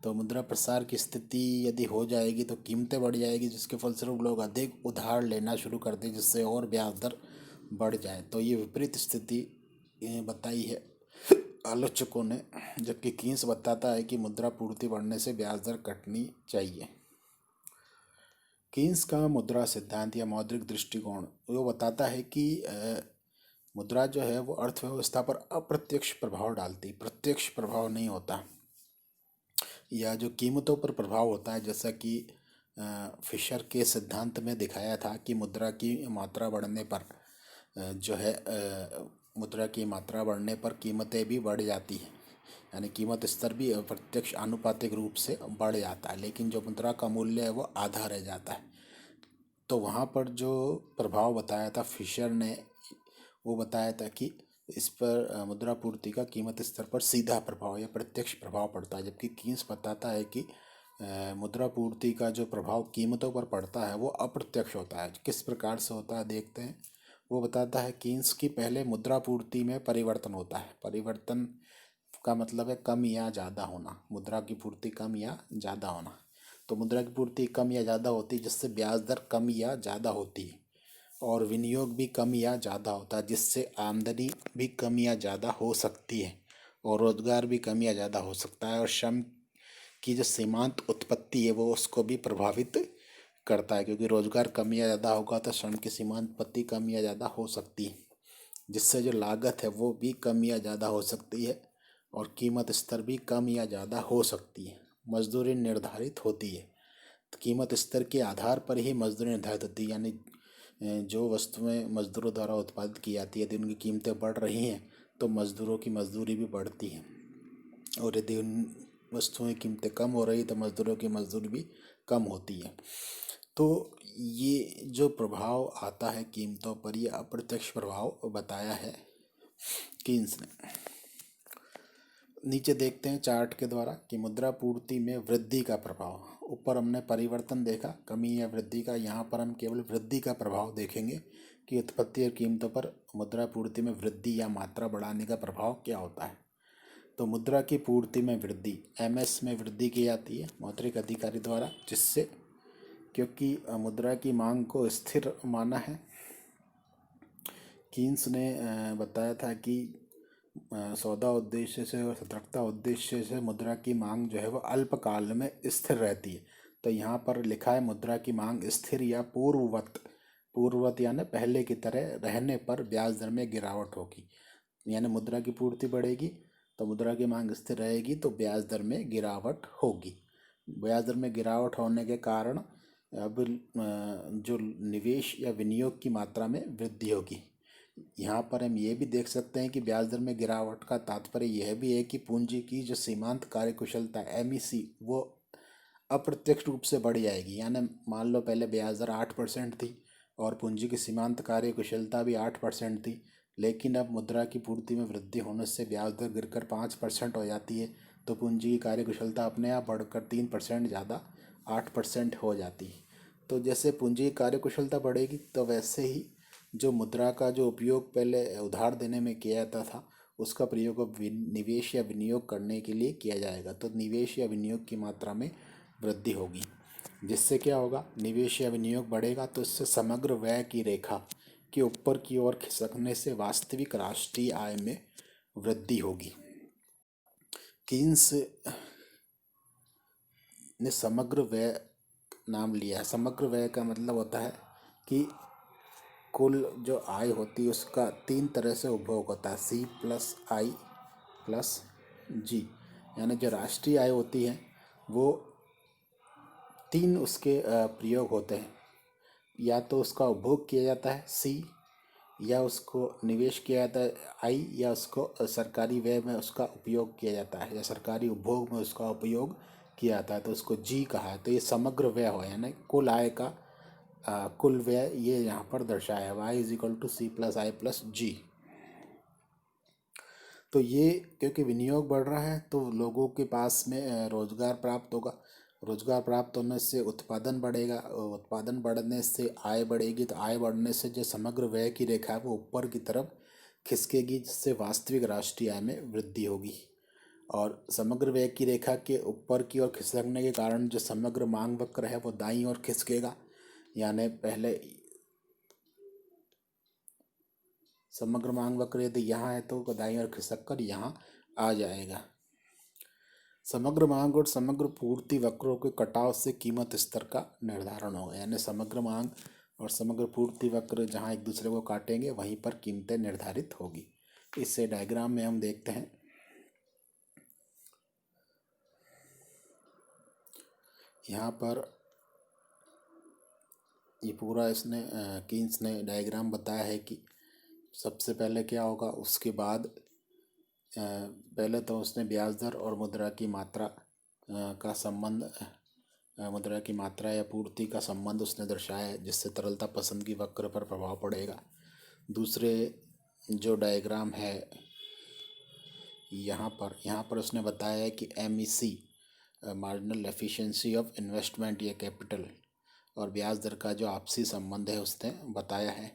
तो मुद्रा प्रसार की स्थिति यदि हो जाएगी तो कीमतें बढ़ जाएगी, जिसके फलस्वरूप लोग अधिक उधार लेना शुरू कर दें, जिससे और ब्याज दर बढ़ जाए। तो ये विपरीत स्थिति बताई है आलोचकों ने, जबकि कीन्स बताता है कि मुद्रा पूर्ति बढ़ने से ब्याज दर घटनी चाहिए। कीन्स का मुद्रा सिद्धांत या मौद्रिक दृष्टिकोण वो बताता है कि मुद्रा जो है वो अर्थव्यवस्था पर अप्रत्यक्ष प्रभाव डालती, प्रत्यक्ष प्रभाव नहीं होता। या जो कीमतों पर प्रभाव होता है, जैसा कि फिशर के सिद्धांत में दिखाया था कि मुद्रा की मात्रा बढ़ने पर जो है मुद्रा की मात्रा बढ़ने पर कीमतें भी बढ़ जाती हैं, यानी कीमत स्तर भी प्रत्यक्ष आनुपातिक रूप से बढ़ जाता है, लेकिन जो मुद्रा का मूल्य है वो आधा रह जाता है। तो वहाँ पर जो प्रभाव बताया था फिशर ने, वो बताया था कि इस पर मुद्रापूर्ति का कीमत स्तर पर सीधा प्रभाव या प्रत्यक्ष प्रभाव पड़ता है, जबकि कीन्स बताता है कि मुद्रापूर्ति का जो प्रभाव कीमतों पर पड़ता है वो अप्रत्यक्ष होता है। किस प्रकार से होता है देखते हैं। वो बताता है कीन्स की पहले मुद्रापूर्ति में परिवर्तन होता है। परिवर्तन का मतलब है कम या ज़्यादा होना, मुद्रा की पूर्ति कम या ज़्यादा होना। तो मुद्रा की पूर्ति कम या ज़्यादा होती है जिससे ब्याज दर कम या ज़्यादा होती है, और विनियोग भी कम या ज़्यादा होता है जिससे आमदनी भी कम या ज़्यादा हो सकती है, और रोज़गार भी कम या ज़्यादा हो सकता है, और श्रम की जो सीमांत उत्पत्ति है वो उसको भी प्रभावित करता है, क्योंकि रोज़गार कम या ज़्यादा होगा तो श्रम की सीमांत उत्पत्ति कम या ज़्यादा हो सकती है, जिससे जो लागत है वो भी कम या ज़्यादा हो सकती है, और कीमत स्तर भी कम या ज़्यादा हो सकती है। मजदूरी निर्धारित होती है, तो कीमत स्तर के आधार पर ही मजदूरी निर्धारित होती है, यानी जो वस्तुएं मजदूरों द्वारा उत्पादित की जाती है, यदि उनकी कीमतें बढ़ रही हैं तो मजदूरों की मजदूरी भी बढ़ती है, और यदि उन वस्तुओं की कीमतें कम हो रही तो मजदूरों की मजदूरी भी कम होती है। तो ये जो प्रभाव आता है कीमतों पर, ये अप्रत्यक्ष प्रभाव बताया है कीन्स ने। नीचे देखते हैं चार्ट के द्वारा कि मुद्रा पूर्ति में वृद्धि का प्रभाव। ऊपर हमने परिवर्तन देखा, कमी या वृद्धि का, यहाँ पर हम केवल वृद्धि का प्रभाव देखेंगे कि उत्पत्ति और कीमतों पर मुद्रा पूर्ति में वृद्धि या मात्रा बढ़ाने का प्रभाव क्या होता है। तो मुद्रा की पूर्ति में वृद्धि, एमएस में वृद्धि की जाती है मौद्रिक अधिकारी द्वारा, जिससे क्योंकि मुद्रा की मांग को स्थिर माना है। कीन्स ने बताया था कि सौदा उद्देश्य से और सतर्कता उद्देश्य से मुद्रा की मांग जो है वो अल्पकाल में स्थिर रहती है। तो यहाँ पर लिखा है मुद्रा की मांग स्थिर या पूर्ववत यानी पहले की तरह रहने पर ब्याज दर में गिरावट होगी। यानी मुद्रा की पूर्ति बढ़ेगी तो मुद्रा की मांग स्थिर रहेगी तो ब्याज दर में गिरावट होगी। ब्याज दर में गिरावट होने के कारण अब जो निवेश या विनियोग की मात्रा में वृद्धि होगी। यहाँ पर हम ये भी देख सकते हैं कि ब्याज दर में गिरावट का तात्पर्य यह भी है कि पूंजी की जो सीमांत कार्यकुशलता एमईसी वो अप्रत्यक्ष रूप से बढ़ जाएगी। यानी मान लो पहले ब्याज दर 8% थी और पूंजी की सीमांत कार्यकुशलता भी 8% थी, लेकिन अब मुद्रा की पूर्ति में वृद्धि होने से ब्याज दर गिरकर 5% हो जाती है, तो पूंजी की कार्यकुशलता अपने आप बढ़कर 3% ज़्यादा 8% हो जाती है। तो जैसे पूंजी की कार्यकुशलता बढ़ेगी तो वैसे ही जो मुद्रा का जो उपयोग पहले उधार देने में किया जाता था उसका प्रयोग अब निवेश या विनियोग करने के लिए किया जाएगा। तो निवेश या विनियोग की मात्रा में वृद्धि होगी, जिससे क्या होगा, निवेश या विनियोग बढ़ेगा तो इससे समग्र व्यय की रेखा के ऊपर की ओर खिसकने से वास्तविक राष्ट्रीय आय में वृद्धि होगी। कीन्स ने समग्र व्यय नाम लिया है। समग्र व्यय का मतलब होता है कि कुल जो आय होती है उसका 3 तरह से उपभोग होता है, C+I+G। यानी जो राष्ट्रीय आय होती है वो 3 उसके प्रयोग होते हैं, या तो उसका उपभोग किया जाता है C, या उसको निवेश किया जाता है I, या उसको सरकारी व्यय में उसका उपयोग किया जाता है या सरकारी उपभोग में उसका उपयोग किया जाता है, तो उसको G कहा है। तो ये समग्र व्यय हो, यानी कुल आय का कुल व्यय ये यहाँ पर दर्शाया है, Y=C+I+G। तो ये क्योंकि विनियोग बढ़ रहा है तो लोगों के पास में रोजगार प्राप्त होगा, रोजगार प्राप्त होने से उत्पादन बढ़ेगा, उत्पादन बढ़ने से आय बढ़ेगी, तो आय बढ़ने से जो समग्र व्यय की रेखा है वो ऊपर की तरफ खिसकेगी, जिससे वास्तविक राष्ट्रीय आय में वृद्धि होगी। और समग्र व्यय की रेखा के ऊपर की ओर खिसकने के कारण जो समग्र मांग वक्र है वो दाईं ओर खिसकेगा, यानी पहले समग्र मांग वक्र यदि यहाँ है तो दाईं ओर खिसक कर यहाँ आ जाएगा। समग्र मांग और समग्र पूर्ति वक्रों के कटाव से कीमत स्तर का निर्धारण होगा, यानी समग्र मांग और समग्र पूर्ति वक्र जहाँ एक दूसरे को काटेंगे वहीं पर कीमतें निर्धारित होगी। इससे डायग्राम में हम देखते हैं, यहाँ पर ये पूरा इसने कीन्स ने डायग्राम बताया है कि सबसे पहले क्या होगा, उसके बाद पहले तो उसने ब्याज दर और मुद्रा की मात्रा का संबंध मुद्रा की मात्रा या पूर्ति का संबंध उसने दर्शाया है, जिससे तरलता पसंदगी वक्र पर प्रभाव पड़ेगा। दूसरे जो डायग्राम है यहाँ पर उसने बताया है कि MEC marginal efficiency of investment या कैपिटल और ब्याज दर का जो आपसी संबंध है उसने बताया है।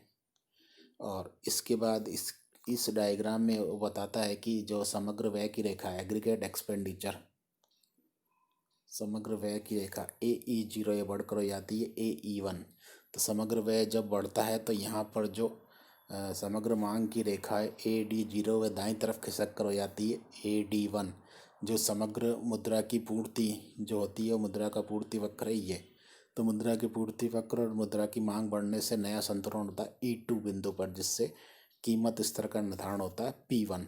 और इसके बाद इस डायग्राम में वो बताता है कि जो समग्र व्यय की रेखा है, एग्रीगेट एक्सपेंडिचर, समग्र व्यय की रेखा AE0 ये बढ़कर हो जाती है AE1। तो समग्र व्यय जब बढ़ता है तो यहाँ पर जो समग्र मांग की रेखा है AD0 वह दाईं तरफ खिसक कर हो जाती है AD1। जो समग्र मुद्रा की पूर्ति जो होती है वो मुद्रा का पूर्ति वक्र है ये। तो मुद्रा की पूर्ति वक्र और मुद्रा की मांग बढ़ने से नया संतुलन होता है E2 बिंदु पर, जिससे कीमत स्तर का निर्धारण होता है P1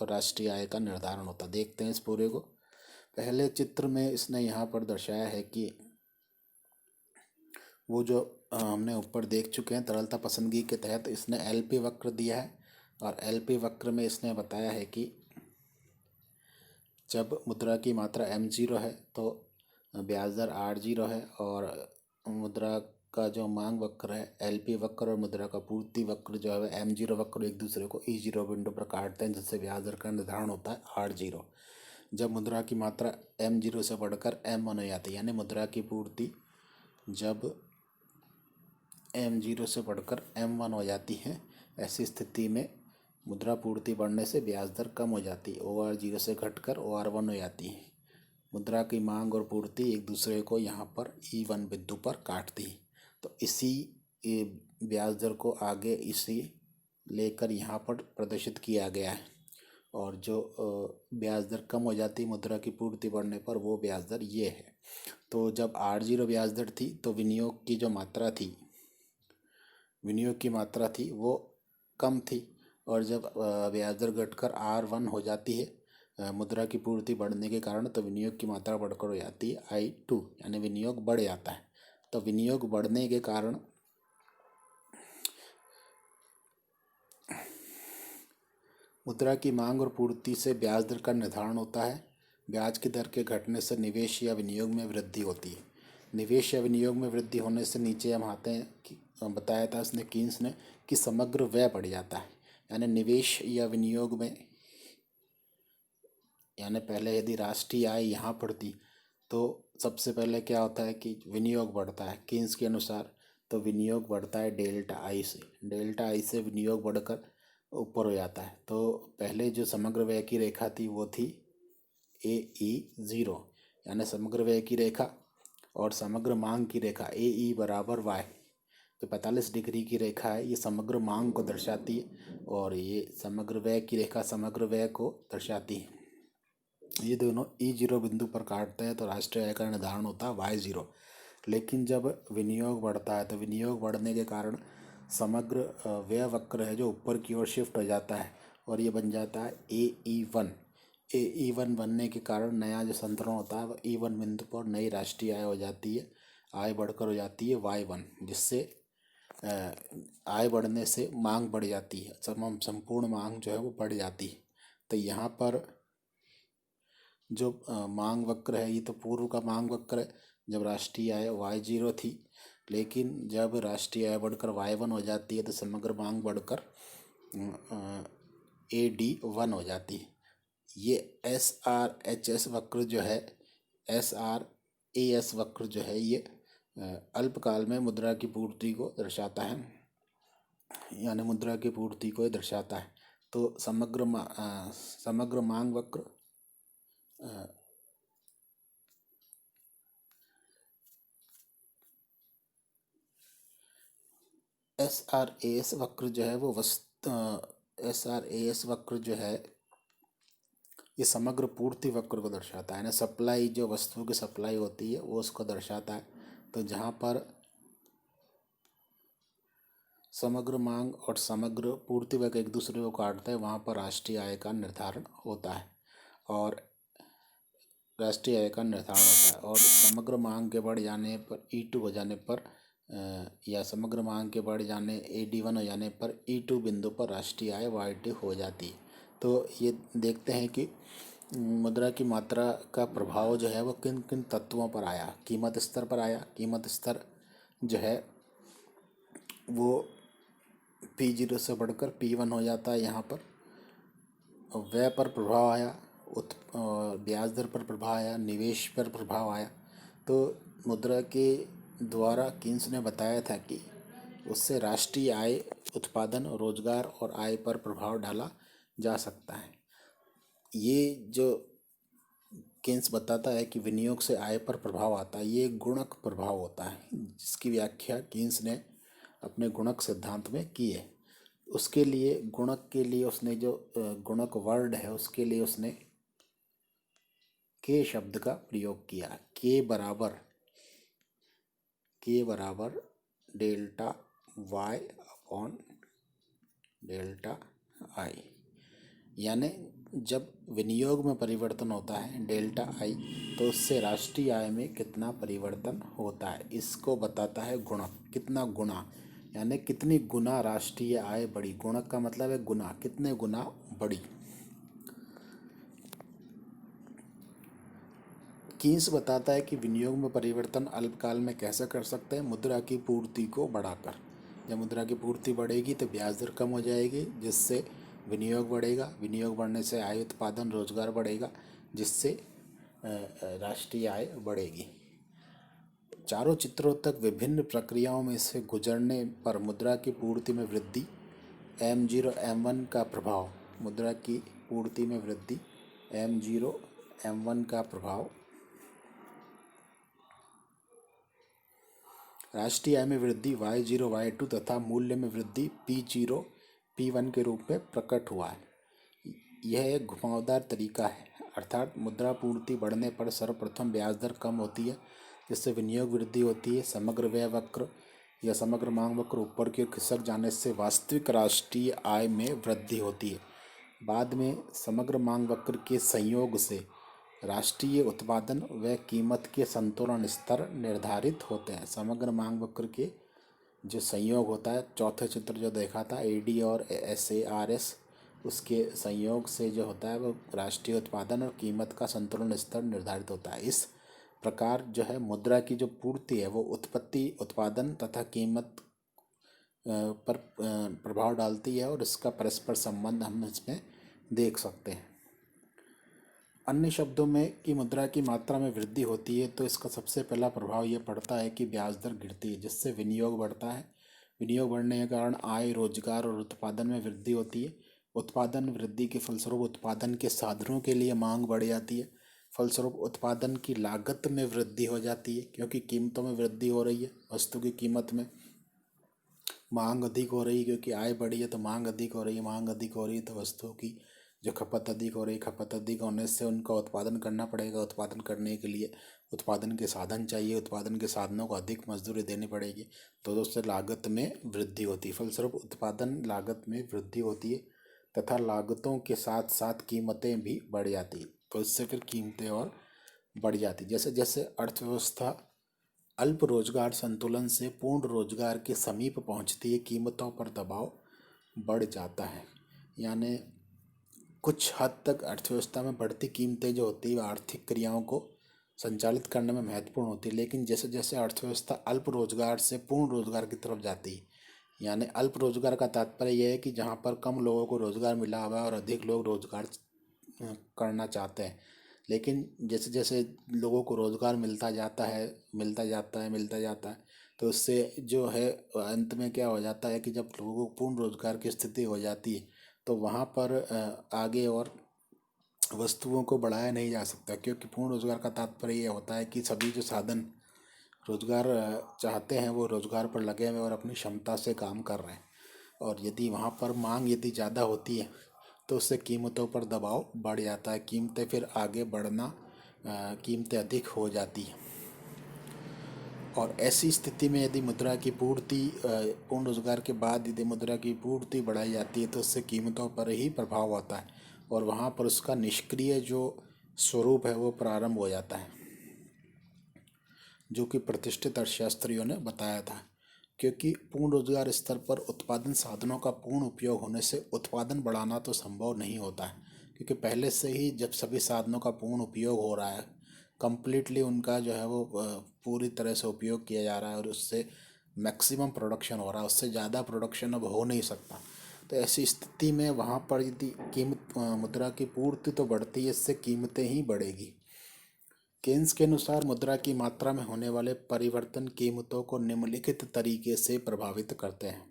और राष्ट्रीय आय का निर्धारण होता है। देखते हैं इस पूरे को। पहले चित्र में इसने यहाँ पर दर्शाया है कि वो जो हमने ऊपर देख चुके हैं तरलता पसंदगी के तहत इसने LP वक्र दिया है। और LP वक्र में इसने बताया है कि जब मुद्रा की मात्रा M0 है तो ब्याज दर R0 है, और मुद्रा का जो मांग वक्र है LP वक्र और मुद्रा का पूर्ति वक्र जो है M0 वक्र एक दूसरे को E0 बिंदु पर काटते हैं, जिससे ब्याज दर का निर्धारण होता है R0। जब मुद्रा की मात्रा M0 से बढ़कर M1 हो जाती है, यानी मुद्रा की पूर्ति जब M0 से बढ़कर M1 हो जाती है, ऐसी स्थिति में मुद्रा पूर्ति बढ़ने से ब्याज दर कम हो जाती है, OR0 से घटकर OR1 हो जाती है। मुद्रा की मांग और पूर्ति एक दूसरे को यहाँ पर E1 बिंदु पर काटती है। तो इसी ब्याज दर को आगे इसी लेकर यहाँ पर प्रदर्शित किया गया है। और जो ब्याज दर कम हो जाती है मुद्रा की पूर्ति बढ़ने पर, वो ब्याज दर ये है। तो जब R0 ब्याज दर थी तो विनियोग की जो मात्रा थी, विनियोग की मात्रा थी वो कम थी, और जब ब्याज दर घटकर R1 हो जाती है मुद्रा की पूर्ति बढ़ने के कारण, तो विनियोग की मात्रा बढ़कर हो जाती है I2, यानी विनियोग बढ़ जाता है। तो विनियोग बढ़ने के कारण मुद्रा की मांग और पूर्ति से ब्याज दर का निर्धारण होता है। ब्याज की दर के घटने से निवेश या विनियोग में वृद्धि होती है। निवेश या विनियोग में वृद्धि होने से नीचे हम आते हैं कि बताया था उसने कीन्स ने कि समग्र व्यय बढ़ जाता है। यानी निवेश या विनियोग में, यानी पहले यदि राष्ट्रीय आय यहाँ बढ़ती तो सबसे पहले क्या होता है कि विनियोग बढ़ता है कीन्स के अनुसार। तो विनियोग बढ़ता है डेल्टा आई से, डेल्टा आई से विनियोग बढ़कर ऊपर हो जाता है। तो पहले जो समग्र व्यय की रेखा थी वो थी AE0, यानी समग्र व्यय की रेखा और समग्र मांग की रेखा AE बराबर Y, तो 45 डिग्री की रेखा है, ये समग्र मांग को दर्शाती है, और ये समग्र व्यय की रेखा समग्र व्यय को दर्शाती है। ये दोनों E0 बिंदु पर काटते हैं तो राष्ट्रीय आय का निर्धारण होता है Y0। लेकिन जब विनियोग बढ़ता है तो विनियोग बढ़ने के कारण समग्र व्यय वक्र है जो ऊपर की ओर शिफ्ट हो जाता है, और ये बन जाता है AE1। AE1 बनने के कारण नया जो संतुलन होता है वह E1 बिंदु पर नई राष्ट्रीय आय हो जाती है, आय बढ़कर हो जाती है Y1, जिससे आय बढ़ने से मांग बढ़ जाती है, संपूर्ण मांग जो है वो बढ़ जाती है। तो यहाँ पर जो मांग वक्र है ये तो पूर्व का मांग वक्र है, जब राष्ट्रीय आय Y0 थी, लेकिन जब राष्ट्रीय आय बढ़कर Y1 हो जाती है तो समग्र मांग बढ़कर AD1 हो जाती है। ये SRHS वक्र जो है, SRAS वक्र जो है ये अल्पकाल में मुद्रा की पूर्ति को दर्शाता है, यानी मुद्रा की पूर्ति को दर्शाता है। तो समग्र मांग वक्र SRAS वक्र जो है वो SRAS वक्र जो है ये समग्र पूर्ति वक्र को दर्शाता है ना, सप्लाई जो वस्तु की सप्लाई होती है वो उसको दर्शाता है। तो जहाँ पर समग्र मांग और समग्र पूर्ति वक्र एक दूसरे को काटते हैं वहाँ पर राष्ट्रीय आय का निर्धारण होता है, और राष्ट्रीय आय का निर्धारण होता है। और समग्र मांग के बढ़ जाने पर E2 हो जाने पर या समग्र मांग के बढ़ जाने AD1 हो जाने पर E2 बिंदु पर राष्ट्रीय आय Y2 हो जाती है। तो ये देखते हैं कि मुद्रा की मात्रा का प्रभाव जो है वो किन किन तत्वों पर आया। कीमत स्तर पर आया। कीमत स्तर जो है वो P0 से बढ़कर P1 हो जाता है यहाँ पर। व्यय पर प्रभाव आया, ब्याज दर पर प्रभाव आया, निवेश पर प्रभाव आया। तो मुद्रा के द्वारा कीन्स ने बताया था कि उससे राष्ट्रीय आय, उत्पादन, रोजगार और आय पर प्रभाव डाला जा सकता है। ये जो कीन्स बताता है कि विनियोग से आय पर प्रभाव आता है, ये गुणक प्रभाव होता है, जिसकी व्याख्या कीन्स ने अपने गुणक सिद्धांत में की है। उसके लिए गुणक के लिए उसने जो गुणक वर्ड है उसके लिए उसने के शब्द का प्रयोग किया। के बराबर delta Y upon delta I, यानी जब विनियोग में परिवर्तन होता है डेल्टा आई तो उससे राष्ट्रीय आय में कितना परिवर्तन होता है, इसको बताता है गुणक। कितना गुना, यानी कितनी गुना राष्ट्रीय आय बढ़ी। गुणक का मतलब है गुना, कितने गुना बढ़ी। कीन्स बताता है कि विनियोग में परिवर्तन अल्पकाल में कैसे कर सकते हैं, मुद्रा की पूर्ति को बढ़ाकर। जब मुद्रा की पूर्ति बढ़ेगी तो ब्याज दर कम हो जाएगी, जिससे विनियोग बढ़ेगा। विनियोग बढ़ने से आय, उत्पादन, रोजगार बढ़ेगा, जिससे राष्ट्रीय आय बढ़ेगी। चारों चित्रों तक विभिन्न प्रक्रियाओं में से गुजरने पर मुद्रा की पूर्ति में वृद्धि, M0 M1 का प्रभाव। मुद्रा की पूर्ति में वृद्धि, M0 M1 का प्रभाव राष्ट्रीय आय में वृद्धि Y0 Y2 तथा मूल्य में वृद्धि P0 P1 के रूप में प्रकट हुआ है। यह एक घुमावदार तरीका है, अर्थात मुद्रा पूर्ति बढ़ने पर सर्वप्रथम ब्याज दर कम होती है, जिससे विनियोग वृद्धि होती है। समग्र व्यय वक्र या समग्र मांग वक्र ऊपर की ओर खिसक जाने से वास्तविक राष्ट्रीय आय में वृद्धि होती है। बाद में समग्र मांग वक्र के संयोग से राष्ट्रीय उत्पादन व कीमत के संतुलन स्तर निर्धारित होते हैं। समग्र मांग वक्र के जो संयोग होता है, चौथे चित्र जो देखा था AD और SARS, उसके संयोग से जो होता है वो राष्ट्रीय उत्पादन और कीमत का संतुलन स्तर निर्धारित होता है। इस प्रकार जो है मुद्रा की जो पूर्ति है वो उत्पत्ति, उत्पादन तथा कीमत पर प्रभाव डालती है, और इसका परस्पर संबंध हम इसमें देख सकते हैं। अन्य शब्दों में कि मुद्रा की मात्रा में वृद्धि होती है तो इसका सबसे पहला प्रभाव ये पड़ता है कि ब्याज दर गिरती है, जिससे विनियोग बढ़ता है। विनियोग बढ़ने के कारण आय, रोजगार और उत्पादन में वृद्धि होती है। उत्पादन वृद्धि के फलस्वरूप उत्पादन के साधनों के लिए मांग बढ़ जाती है। फलस्वरूप उत्पादन की लागत में वृद्धि हो जाती है, क्योंकि कीमतों में वृद्धि हो रही है। वस्तु की कीमत में मांग अधिक हो रही है, क्योंकि आय बढ़ी है तो मांग अधिक हो रही है। मांग अधिक हो रही है तो वस्तुओं की जो खपत अधिक हो रही है। खपत अधिक होने से उनका उत्पादन करना पड़ेगा। उत्पादन करने के लिए उत्पादन के साधन चाहिए। उत्पादन के साधनों को अधिक मजदूरी देनी पड़ेगी, तो उससे लागत में वृद्धि होती है। फलस्वरूप उत्पादन लागत में वृद्धि होती है तथा लागतों के साथ साथ कीमतें भी बढ़ जाती है, तो इससे फिर कीमतें और बढ़ जाती। जैसे जैसे अर्थव्यवस्था अल्प रोजगार संतुलन से पूर्ण रोजगार के समीप पहुंचती है, कीमतों पर दबाव बढ़ जाता है। यानी कुछ हद तक अर्थव्यवस्था में बढ़ती कीमतें जो होती है वह आर्थिक क्रियाओं को संचालित करने में महत्वपूर्ण होती है। लेकिन जैसे जैसे अर्थव्यवस्था अल्प रोजगार से पूर्ण रोजगार की तरफ जाती है, यानी अल्प रोजगार का तात्पर्य यह है कि जहाँ पर कम लोगों को रोजगार मिला हुआ है और अधिक लोग रोजगार करना चाहते हैं। लेकिन जैसे जैसे लोगों को रोजगार मिलता जाता है, तो उससे जो है अंत में क्या हो जाता है कि जब लोगों को पूर्ण रोजगार की स्थिति हो जाती है तो वहाँ पर आगे और वस्तुओं को बढ़ाया नहीं जा सकता, क्योंकि पूर्ण रोजगार का तात्पर्य ये होता है कि सभी जो साधन रोजगार चाहते हैं वो रोजगार पर लगे हुए और अपनी क्षमता से काम कर रहे हैं। और यदि वहाँ पर मांग यदि ज़्यादा होती है तो उससे कीमतों पर दबाव बढ़ जाता है। कीमतें फिर आगे बढ़ना, कीमतें अधिक हो जाती हैं। और ऐसी स्थिति में यदि मुद्रा की पूर्ति पूर्ण रोजगार के बाद यदि मुद्रा की पूर्ति बढ़ाई जाती है तो उससे कीमतों पर ही प्रभाव होता है, और वहाँ पर उसका निष्क्रिय जो स्वरूप है वो प्रारंभ हो जाता है, जो कि प्रतिष्ठित अर्थशास्त्रियों ने बताया था। क्योंकि पूर्ण रोजगार स्तर पर उत्पादन साधनों का पूर्ण उपयोग होने से उत्पादन बढ़ाना तो संभव नहीं होता है, क्योंकि पहले से ही जब सभी साधनों का पूर्ण उपयोग हो रहा है, कंप्लीटली उनका जो है वो पूरी तरह से उपयोग किया जा रहा है और उससे मैक्सिमम प्रोडक्शन हो रहा है, उससे ज़्यादा प्रोडक्शन अब हो नहीं सकता। तो ऐसी स्थिति में वहाँ पर यदि मुद्रा की पूर्ति तो बढ़ती है, इससे कीमतें ही बढ़ेगी। केन्स के अनुसार मुद्रा की मात्रा में होने वाले परिवर्तन कीमतों को निम्नलिखित तरीके से प्रभावित करते हैं।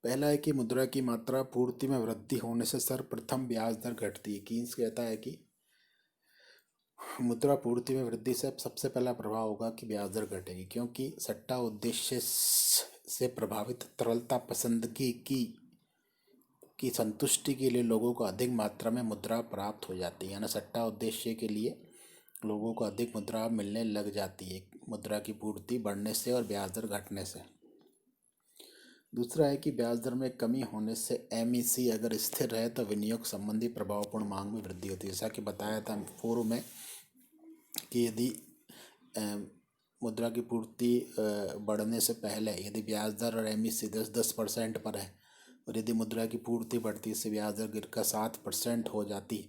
पहला है कि मुद्रा की मात्रा पूर्ति में वृद्धि होने से सर्वप्रथम ब्याज दर घटती है। कीन्स कहता है कि मुद्रा पूर्ति में वृद्धि से सबसे पहला प्रभाव होगा कि ब्याज दर घटेगी, क्योंकि सट्टा उद्देश्य से प्रभावित तरलता पसंदगी की संतुष्टि के लिए लोगों को अधिक मात्रा में मुद्रा प्राप्त हो जाती है। यानी सट्टा उद्देश्य के लिए लोगों को अधिक मुद्रा मिलने लग जाती है मुद्रा की पूर्ति बढ़ने से और ब्याज दर घटने से। दूसरा है कि ब्याज दर में कमी होने से एमईसी अगर स्थिर रहे तो विनियोग संबंधी प्रभावपूर्ण मांग में वृद्धि होती है। जैसा कि बताया था पूर्व में कि यदि मुद्रा की पूर्ति बढ़ने से पहले यदि ब्याज दर और एमईसी 10% पर है और यदि मुद्रा की पूर्ति बढ़ती से ब्याज दर गिरकर 7% हो जाती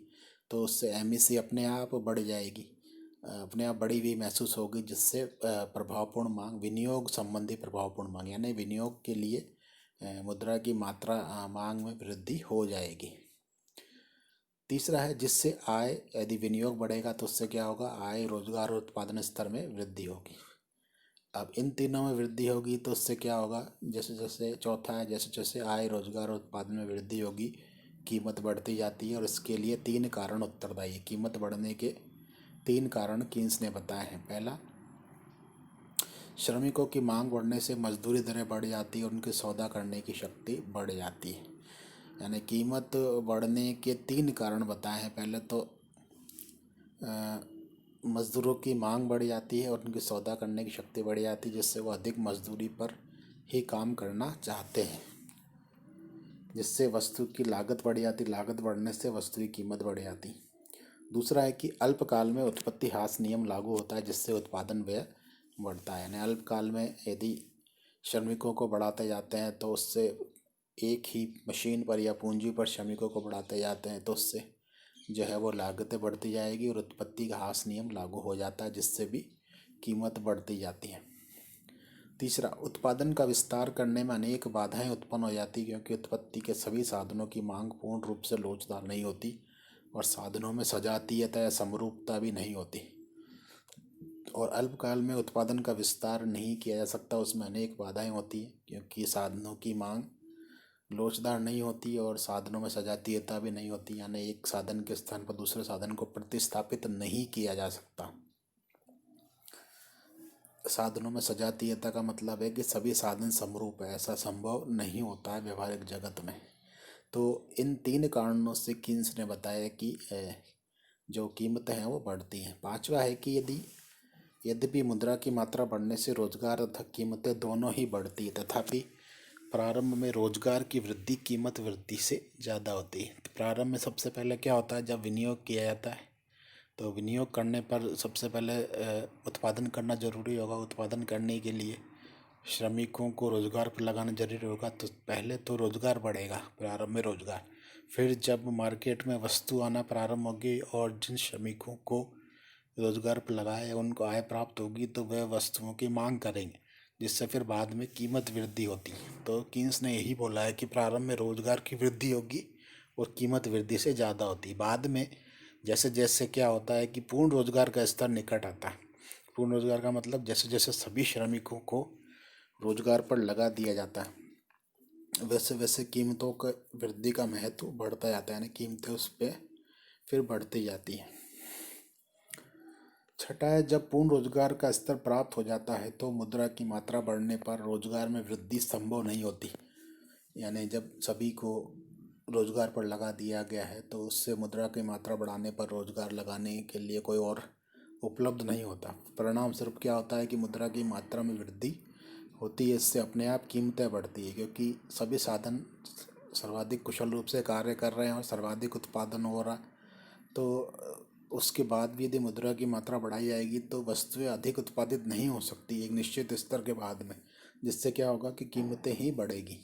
तो उससे एमईसी अपने आप बढ़ जाएगी, अपने आप बढ़ी हुई महसूस होगी, जिससे प्रभावपूर्ण मांग, विनियोग संबंधी प्रभावपूर्ण मांग यानी विनियोग के लिए मुद्रा की मात्रा मांग में वृद्धि हो जाएगी। तीसरा है जिससे आय, यदि विनियोग बढ़ेगा तो उससे क्या होगा, आय, रोजगार और उत्पादन स्तर में वृद्धि होगी। अब इन तीनों में वृद्धि होगी तो उससे क्या होगा, जैसे जैसे चौथा है जैसे जैसे आय, रोजगार और उत्पादन में वृद्धि होगी कीमत बढ़ती जाती है और इसके लिए 3 कारण उत्तरदायी है। कीमत बढ़ने के 3 कारण कीन्स ने बताए हैं। पहला, श्रमिकों की मांग बढ़ने से मजदूरी दरें बढ़ जाती है और उनकी सौदा करने की शक्ति बढ़ जाती है। यानी कीमत बढ़ने के 3 कारण बताए हैं। पहले तो मज़दूरों की मांग बढ़ जाती है और उनकी सौदा करने की शक्ति बढ़ जाती है, जिससे वो अधिक मजदूरी पर ही काम करना चाहते हैं, जिससे वस्तु की लागत बढ़ जाती, लागत बढ़ने से वस्तु की कीमत बढ़ जाती। दूसरा है कि अल्पकाल में उत्पत्ति ह्रास नियम लागू होता है, जिससे उत्पादन व्यय बढ़ता है। यानी अल्पकाल में यदि श्रमिकों को बढ़ाते जाते हैं तो उससे, एक ही मशीन पर या पूंजी पर श्रमिकों को बढ़ाते जाते हैं तो उससे जो है वो लागतें बढ़ती जाएगी और उत्पत्ति का ह्रास नियम लागू हो जाता है, जिससे भी कीमत बढ़ती जाती है। तीसरा, उत्पादन का विस्तार करने में अनेक बाधाएं उत्पन्न हो जाती, क्योंकि उत्पत्ति के सभी साधनों की मांग पूर्ण रूप से लोचदार नहीं होती और साधनों में सजातीयता या समरूपता भी नहीं होती। और अल्पकाल में उत्पादन का विस्तार नहीं किया जा सकता, उसमें अनेक बाधाएं होती हैं, क्योंकि साधनों की मांग लोचदार नहीं होती और साधनों में सजातीयता भी नहीं होती। यानी एक साधन के स्थान पर दूसरे साधन को प्रतिस्थापित नहीं किया जा सकता। साधनों में सजातीयता का मतलब है कि सभी साधन समरूप है, ऐसा संभव नहीं होता है व्यवहारिक जगत में। तो इन 3 कारणों से कीन्स ने बताया कि जो कीमतें हैं वो बढ़ती हैं। पांचवा है कि यद्यपि मुद्रा की मात्रा बढ़ने से रोजगार तथा कीमतें दोनों ही बढ़ती है, तथापि प्रारंभ में रोजगार की वृद्धि कीमत वृद्धि से ज़्यादा होती है। तो प्रारंभ में सबसे पहले क्या होता है, जब विनियोग किया जाता है तो विनियोग करने पर सबसे पहले उत्पादन करना जरूरी होगा। उत्पादन करने के लिए श्रमिकों को रोजगार पर लगाना जरूरी होगा, तो पहले तो रोजगार बढ़ेगा, प्रारंभ में रोजगार। फिर जब मार्केट में वस्तु आना प्रारंभ होगी और जिन श्रमिकों को रोजगार पर लगाए उनको आय प्राप्त होगी तो वह वस्तुओं की मांग करेंगे, जिससे फिर बाद में कीमत वृद्धि होती है। तो कीन्स ने यही बोला है कि प्रारंभ में रोजगार की वृद्धि होगी और कीमत वृद्धि से ज़्यादा होती है। बाद में जैसे जैसे क्या होता है कि पूर्ण रोजगार का स्तर निकट आता है। पूर्ण रोजगार का मतलब जैसे जैसे सभी श्रमिकों को रोजगार पर लगा दिया जाता है वैसे वैसे कीमतों का वृद्धि का महत्व बढ़ता जाता है, यानी कीमतें उस पर फिर बढ़ती जाती हैं। छठा है, जब पूर्ण रोजगार का स्तर प्राप्त हो जाता है तो मुद्रा की मात्रा बढ़ने पर रोजगार में वृद्धि संभव नहीं होती। यानी जब सभी को रोजगार पर लगा दिया गया है तो उससे मुद्रा की मात्रा बढ़ाने पर रोजगार लगाने के लिए कोई और उपलब्ध नहीं होता। परिणाम स्वरूप क्या होता है कि मुद्रा की मात्रा में वृद्धि होती है, इससे अपने आप कीमतें बढ़ती है, क्योंकि सभी साधन सर्वाधिक कुशल रूप से कार्य कर रहे हैं और सर्वाधिक उत्पादन हो रहा। तो उसके बाद भी यदि मुद्रा की मात्रा बढ़ाई जाएगी तो वस्तुएं अधिक उत्पादित नहीं हो सकती एक निश्चित स्तर के बाद में, जिससे क्या होगा कि कीमतें ही बढ़ेगी।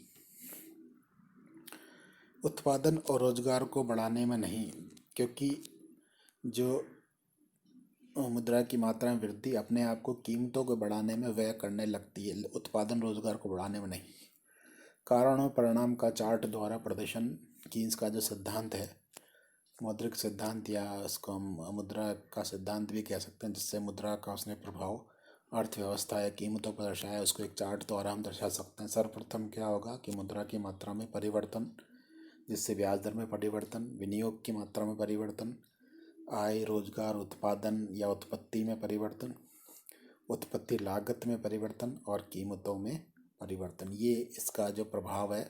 उत्पादन और रोजगार को बढ़ाने में नहीं, क्योंकि जो मुद्रा की मात्रा में वृद्धि अपने आप को कीमतों को बढ़ाने में व्यय करने लगती है, उत्पादन रोजगार को बढ़ाने में नहीं। कारण और परिणाम का चार्ट द्वारा प्रदर्शन कीन्स का जो सिद्धांत है, मौद्रिक सिद्धांत, या उसको हम मुद्रा का सिद्धांत भी कह सकते हैं, जिससे मुद्रा का उसने प्रभाव अर्थव्यवस्था या कीमतों पर दर्शाया, उसको एक चार्ट द्वारा हम दर्शा सकते हैं। सर्वप्रथम क्या होगा कि मुद्रा की मात्रा में परिवर्तन, जिससे ब्याज दर में परिवर्तन, विनियोग की मात्रा में परिवर्तन, आय, रोजगार, उत्पादन या उत्पत्ति में परिवर्तन, उत्पत्ति लागत में परिवर्तन और कीमतों में परिवर्तन। ये इसका जो प्रभाव है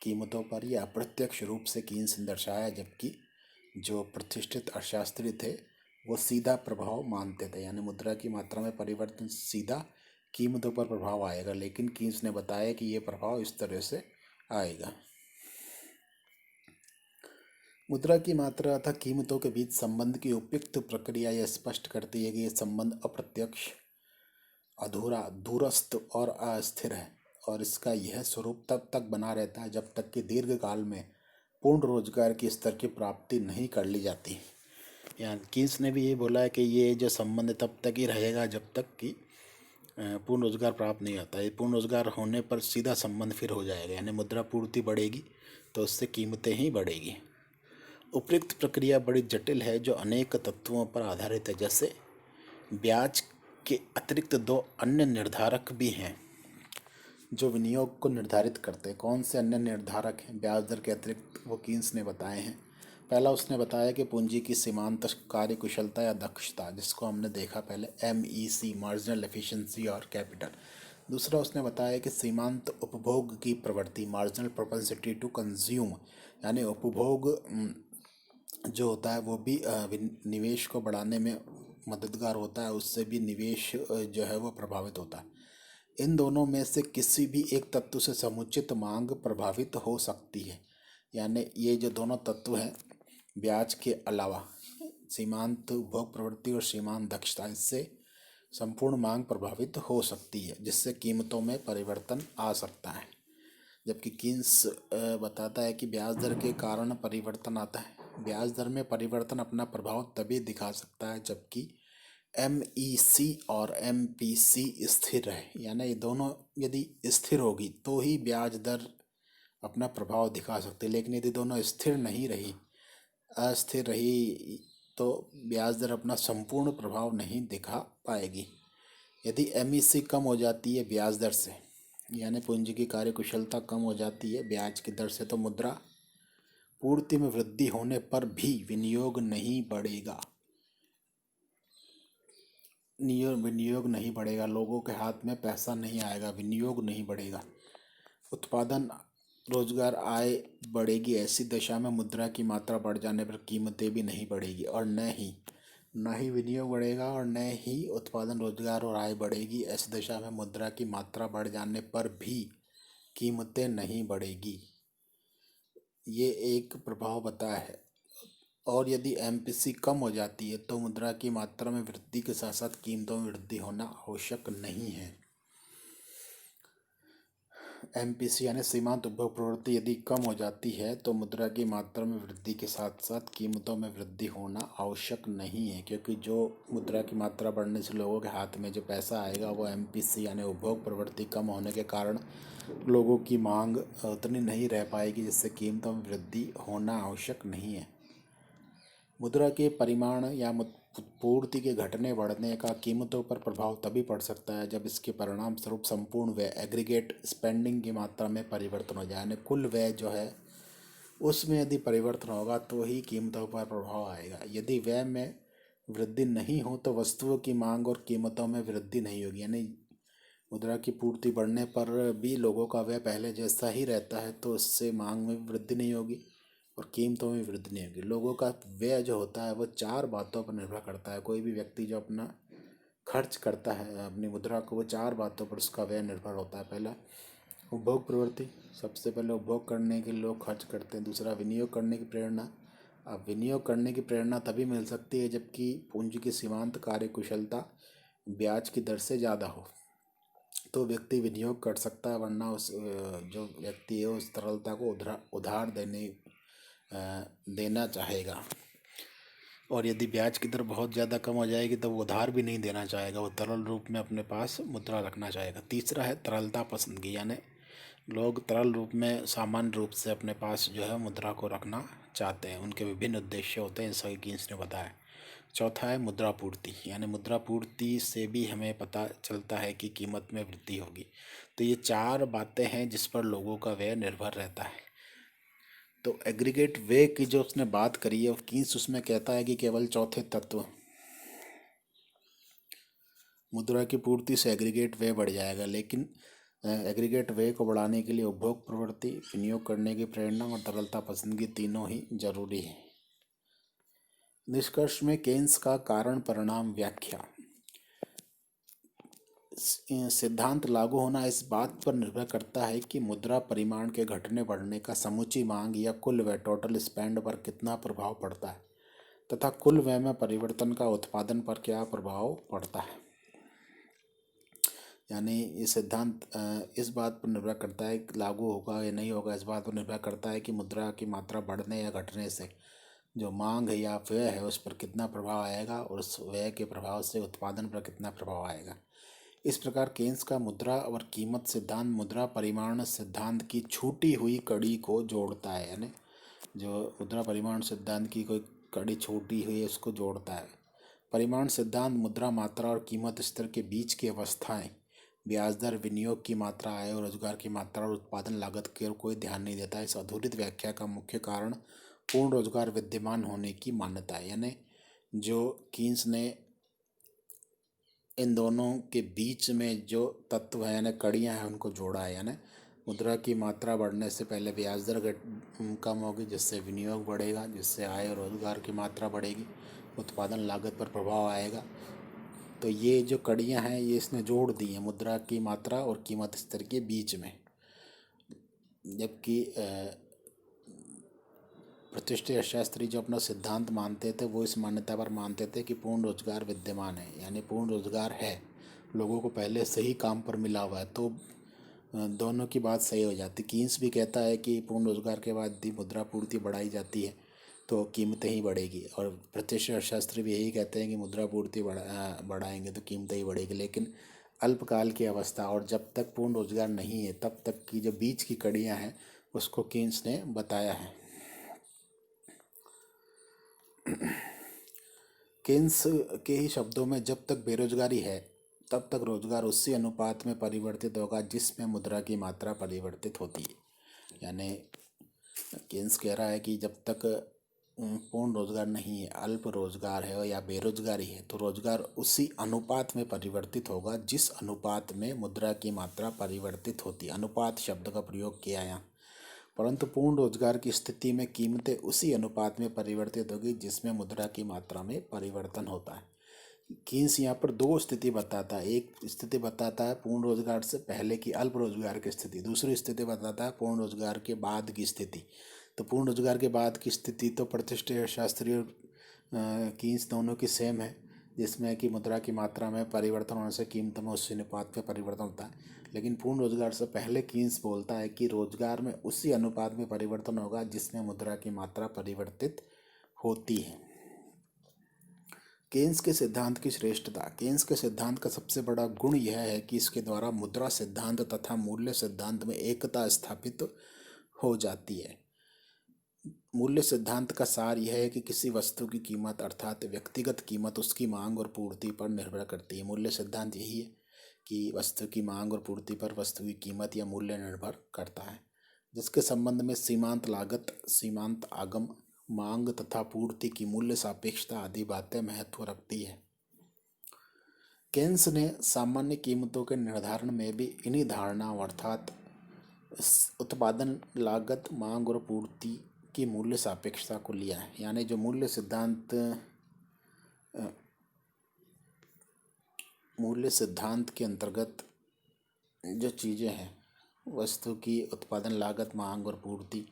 कीमतों पर, यह अप्रत्यक्ष रूप से कीन्स ने दर्शाया, जबकि जो प्रतिष्ठित अर्थशास्त्री थे वो सीधा प्रभाव मानते थे, यानी मुद्रा की मात्रा में परिवर्तन सीधा कीमतों पर प्रभाव आएगा, लेकिन कीन्स ने बताया कि ये प्रभाव इस तरह से आएगा। मुद्रा की मात्रा तथा कीमतों के बीच संबंध की उपयुक्त प्रक्रिया यह स्पष्ट करती है कि यह संबंध अप्रत्यक्ष, अधूरा, दूरस्थ और अस्थिर है, और इसका यह स्वरूप तब तक बना रहता है जब तक कि दीर्घकाल में पूर्ण रोजगार की स्तर की प्राप्ति नहीं कर ली जाती। यानी कीन्स ने भी ये बोला है कि ये जो संबंध तब तक ही रहेगा जब तक कि पूर्ण रोजगार प्राप्त नहीं होता है। पूर्ण रोजगार होने पर सीधा संबंध फिर हो जाएगा, यानी मुद्रा पूर्ति बढ़ेगी तो उससे कीमतें ही बढ़ेगी। उपयुक्त प्रक्रिया बड़ी जटिल है जो अनेक तत्वों पर आधारित है, जैसे ब्याज के अतिरिक्त दो अन्य निर्धारक भी हैं जो विनियोग को निर्धारित करते हैं। कौन से अन्य निर्धारक हैं ब्याज दर के अतिरिक्त, वो कीन्स ने बताए हैं। पहला उसने बताया कि पूंजी की सीमांत कार्यकुशलता या दक्षता, जिसको हमने देखा पहले MEC, मार्जिनल एफिशिएंसी और कैपिटल। दूसरा उसने बताया कि सीमांत उपभोग की प्रवृत्ति, मार्जिनल प्रोपेंसिटी टू कंज्यूम, यानी उपभोग जो होता है वो भी निवेश को बढ़ाने में मददगार होता है, उससे भी निवेश जो है वो प्रभावित होता है। इन दोनों में से किसी भी एक तत्व से समुचित मांग प्रभावित हो सकती है, यानी ये जो दोनों तत्व हैं ब्याज के अलावा, सीमांत उपभोग प्रवृत्ति और सीमांत दक्षता, इससे संपूर्ण मांग प्रभावित हो सकती है, जिससे कीमतों में परिवर्तन आ सकता है। जबकि कीन्स बताता है कि ब्याज दर के कारण परिवर्तन आता है। ब्याज दर में परिवर्तन अपना प्रभाव तभी दिखा सकता है जबकि MEC और MPC स्थिर है, यानी ये दोनों यदि स्थिर होगी तो ही ब्याज दर अपना प्रभाव दिखा सकती है, लेकिन यदि दोनों स्थिर नहीं रही, अस्थिर रही, तो ब्याज दर अपना संपूर्ण प्रभाव नहीं दिखा पाएगी। यदि MEC कम हो जाती है ब्याज दर से, यानी पूंजी की कार्यकुशलता कम हो जाती है ब्याज की दर से, तो मुद्रा पूर्ति में वृद्धि होने पर भी विनियोग नहीं बढ़ेगा। विनियोग नहीं बढ़ेगा, लोगों के हाथ में पैसा नहीं आएगा, विनियोग नहीं बढ़ेगा। उत्पादन, रोजगार, आय बढ़ेगी, ऐसी दशा में मुद्रा की मात्रा बढ़ जाने पर कीमतें भी नहीं बढ़ेगी, और न ही विनियोग बढ़ेगा और न ही उत्पादन, रोजगार और आय बढ़ेगी। ऐसी दशा में मुद्रा की मात्रा बढ़ जाने पर भी कीमतें नहीं बढ़ेगी। ये एक प्रभाव बताया है। और यदि MPC कम हो जाती है तो मुद्रा की मात्रा में वृद्धि के साथ साथ कीमतों में वृद्धि होना आवश्यक नहीं है। MPC यानी सीमांत उपभोग प्रवृत्ति यदि कम हो जाती है तो मुद्रा की मात्रा में वृद्धि के साथ साथ कीमतों में वृद्धि होना आवश्यक नहीं है, क्योंकि जो मुद्रा की मात्रा बढ़ने से लोगों के हाथ में जो पैसा आएगा वो MPC यानी उपभोग प्रवृत्ति कम होने के कारण लोगों की मांग उतनी नहीं रह पाएगी, जिससे कीमतों में वृद्धि होना आवश्यक नहीं है। मुद्रा के परिमाण या पूर्ति के घटने बढ़ने का कीमतों पर प्रभाव तभी पड़ सकता है जब इसके परिणाम स्वरूप संपूर्ण व्यय, एग्रीगेट स्पेंडिंग की मात्रा में परिवर्तन हो जाए, यानी कुल व्यय जो है उसमें यदि परिवर्तन होगा तो ही कीमतों पर प्रभाव आएगा। यदि व्यय में वृद्धि नहीं हो तो वस्तुओं की मांग और कीमतों में वृद्धि नहीं होगी, यानी मुद्रा की पूर्ति बढ़ने पर भी लोगों का व्यय पहले जैसा ही रहता है तो उससे मांग में वृद्धि नहीं होगी और कीमतों में वृद्धि नहीं होगी। लोगों का व्यय जो होता है वो चार बातों पर निर्भर करता है। कोई भी व्यक्ति जो अपना खर्च करता है अपनी मुद्रा को, वो चार बातों पर उसका व्यय निर्भर होता है। पहला उपभोग प्रवृत्ति, सबसे पहले उपभोग करने के लोग खर्च करते हैं। दूसरा विनियोग करने की प्रेरणा। अब विनियोग करने की प्रेरणा तभी मिल सकती है जबकि पूंजी की सीमांत कार्यकुशलता ब्याज की दर से ज़्यादा हो। तो व्यक्ति विनियोग कर सकता है, वरना उस जो व्यक्ति है उस तरलता को उधार देना चाहेगा। और यदि ब्याज की दर बहुत ज़्यादा कम हो जाएगी तो वो उधार भी नहीं देना चाहेगा, वो तरल रूप में अपने पास मुद्रा रखना चाहेगा। तीसरा है तरलता पसंदगी, यानी लोग तरल रूप में सामान्य रूप से अपने पास जो है मुद्रा को रखना चाहते हैं, उनके विभिन्न उद्देश्य होते हैं, जैसा कि इसने बताया। चौथा है मुद्रा पूर्ति, यानी मुद्रा पूर्ति से भी हमें पता चलता है कि कीमत में वृद्धि होगी। तो ये चार बातें हैं जिस पर लोगों का व्यय निर्भर रहता है। तो एग्रीगेट वे की जो उसने बात करी है, कीन्स उसमें कहता है कि केवल चौथे तत्व मुद्रा की पूर्ति से एग्रीगेट वे बढ़ जाएगा, लेकिन एग्रीगेट वे को बढ़ाने के लिए उपभोग प्रवृत्ति, विनियोग करने की प्रेरणा और तरलता पसंदगी तीनों ही जरूरी है। निष्कर्ष में केन्स का कारण परिणाम व्याख्या। सिद्धांत लागू होना इस बात पर निर्भर करता है कि मुद्रा परिमाण के घटने बढ़ने का समूची मांग या कुल व्यय टोटल स्पेंड पर कितना प्रभाव पड़ता है, तथा कुल व्यय में परिवर्तन का उत्पादन पर क्या प्रभाव पड़ता है। यानी ये सिद्धांत इस बात पर निर्भर करता है कि लागू होगा या नहीं होगा, इस बात पर निर्भर करता है कि मुद्रा की मात्रा बढ़ने या घटने से जो मांग है या व्यय है उस पर कितना प्रभाव आएगा, और उस व्यय के प्रभाव से उत्पादन पर कितना प्रभाव आएगा। इस प्रकार केन्स का मुद्रा और कीमत सिद्धांत मुद्रा परिमाण सिद्धांत की छूटी हुई कड़ी को जोड़ता है, यानी जो मुद्रा परिमाण सिद्धांत की कोई कड़ी छूटी हुई है उसको जोड़ता है। परिमाण सिद्धांत मुद्रा मात्रा और कीमत स्तर के बीच की अवस्थाएं, ब्याज दर, विनियोग की मात्रा, आय और रोजगार की मात्रा और उत्पादन लागत की ओर कोई ध्यान नहीं देता। इस अधूरित व्याख्या का मुख्य कारण पूर्ण रोजगार विद्यमान होने की मान्यता है, यानी जो कीन्स ने इन दोनों के बीच में जो तत्व है यानी कड़ियाँ हैं उनको जोड़ा है। यानी मुद्रा की मात्रा बढ़ने से पहले ब्याज दर कम होगी, जिससे विनियोग बढ़ेगा, जिससे आय और रोजगार की मात्रा बढ़ेगी, उत्पादन लागत पर प्रभाव आएगा। तो ये जो कड़ियाँ हैं ये इसने जोड़ दी हैं मुद्रा की मात्रा और कीमत स्तर के बीच में। जबकि प्रतिष्ठित अर्थशास्त्री जो अपना सिद्धांत मानते थे वो इस मान्यता पर मानते थे कि पूर्ण रोजगार विद्यमान है, यानी पूर्ण रोजगार है, लोगों को पहले से ही काम पर मिला हुआ है, तो दोनों की बात सही हो जाती। कीन्स भी कहता है कि पूर्ण रोजगार के बाद भी मुद्रा पूर्ति बढ़ाई जाती है तो कीमतें ही बढ़ेगी, और प्रतिष्ठित अर्थशास्त्री भी यही कहते हैं कि मुद्रा पूर्ति बढ़ाएंगे तो कीमतें ही बढ़ेगी। लेकिन अल्पकाल की अवस्था और जब तक पूर्ण रोजगार नहीं है तब तक की जो बीच की कड़ियाँ हैं उसको कीन्स ने बताया है। केन्स के ही शब्दों में जब तक बेरोजगारी है तब तक रोजगार उसी अनुपात में परिवर्तित होगा जिसमें मुद्रा की मात्रा परिवर्तित होती है। यानी केन्स कह रहा है कि जब तक पूर्ण रोजगार नहीं है, अल्प रोजगार है या बेरोजगारी है, तो रोजगार उसी अनुपात में परिवर्तित होगा जिस अनुपात में मुद्रा की मात्रा परिवर्तित होती है। अनुपात शब्द का प्रयोग किया यहाँ। परंतु पूर्ण रोजगार की स्थिति में कीमतें उसी अनुपात में परिवर्तित होगी जिसमें मुद्रा की मात्रा में परिवर्तन होता है। कीन्स यहाँ पर दो स्थिति बताता है। एक स्थिति बताता है पूर्ण रोजगार से पहले की अल्प रोजगार की स्थिति, दूसरी स्थिति बताता है पूर्ण रोजगार के बाद की स्थिति। तो पूर्ण रोजगार के बाद की स्थिति तो प्रतिष्ठित अर्थशास्त्री और कीन्स दोनों की सेम है, जिसमें कि मुद्रा की मात्रा में परिवर्तन होने से कीमतों में उसी अनुपात में परिवर्तन होता है। लेकिन पूर्ण रोजगार से पहले कीन्स बोलता है कि रोजगार में उसी अनुपात में परिवर्तन होगा जिसमें मुद्रा की मात्रा परिवर्तित होती है। केन्स के सिद्धांत की श्रेष्ठता। केन्स के सिद्धांत का सबसे बड़ा गुण यह है कि इसके द्वारा मुद्रा सिद्धांत तथा मूल्य सिद्धांत में एकता स्थापित हो जाती है। मूल्य सिद्धांत का सार यह है कि किसी वस्तु की कीमत अर्थात व्यक्तिगत कीमत उसकी मांग और पूर्ति पर निर्भर करती है। मूल्य सिद्धांत यही है कि वस्तु की मांग और पूर्ति पर वस्तु की कीमत या मूल्य निर्भर करता है, जिसके संबंध में सीमांत लागत, सीमांत आगम, मांग तथा पूर्ति की मूल्य सापेक्षता आदि बातें महत्व रखती है। केन्स ने सामान्य कीमतों के निर्धारण में भी इन्हीं धारणाओं अर्थात उत्पादन लागत, मांग और पूर्ति की मूल्य सापेक्षता को लिया है। यानी जो मूल्य सिद्धांत के अंतर्गत जो चीज़ें हैं, वस्तु की उत्पादन लागत, मांग और पूर्ति,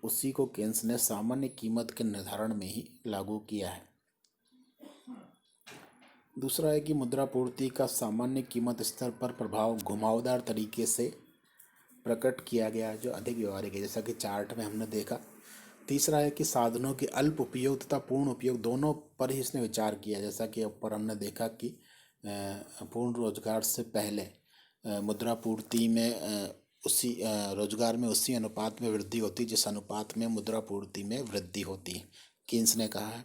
उसी को केन्स ने सामान्य कीमत के निर्धारण में ही लागू किया है। दूसरा है कि मुद्रापूर्ति का सामान्य कीमत स्तर पर प्रभाव घुमावदार तरीके से प्रकट किया गया है, जो अधिक व्यवहारिक है, जैसा कि चार्ट में हमने देखा। तीसरा है कि साधनों के अल्प उपयोग तथा पूर्ण उपयोग दोनों पर ही इसने विचार किया, जैसा कि ऊपर हमने देखा कि पूर्ण रोजगार से पहले मुद्रापूर्ति में उसी रोजगार में उसी अनुपात में वृद्धि होती जिस अनुपात में मुद्रापूर्ति में वृद्धि होती, कीन्स ने कहा है।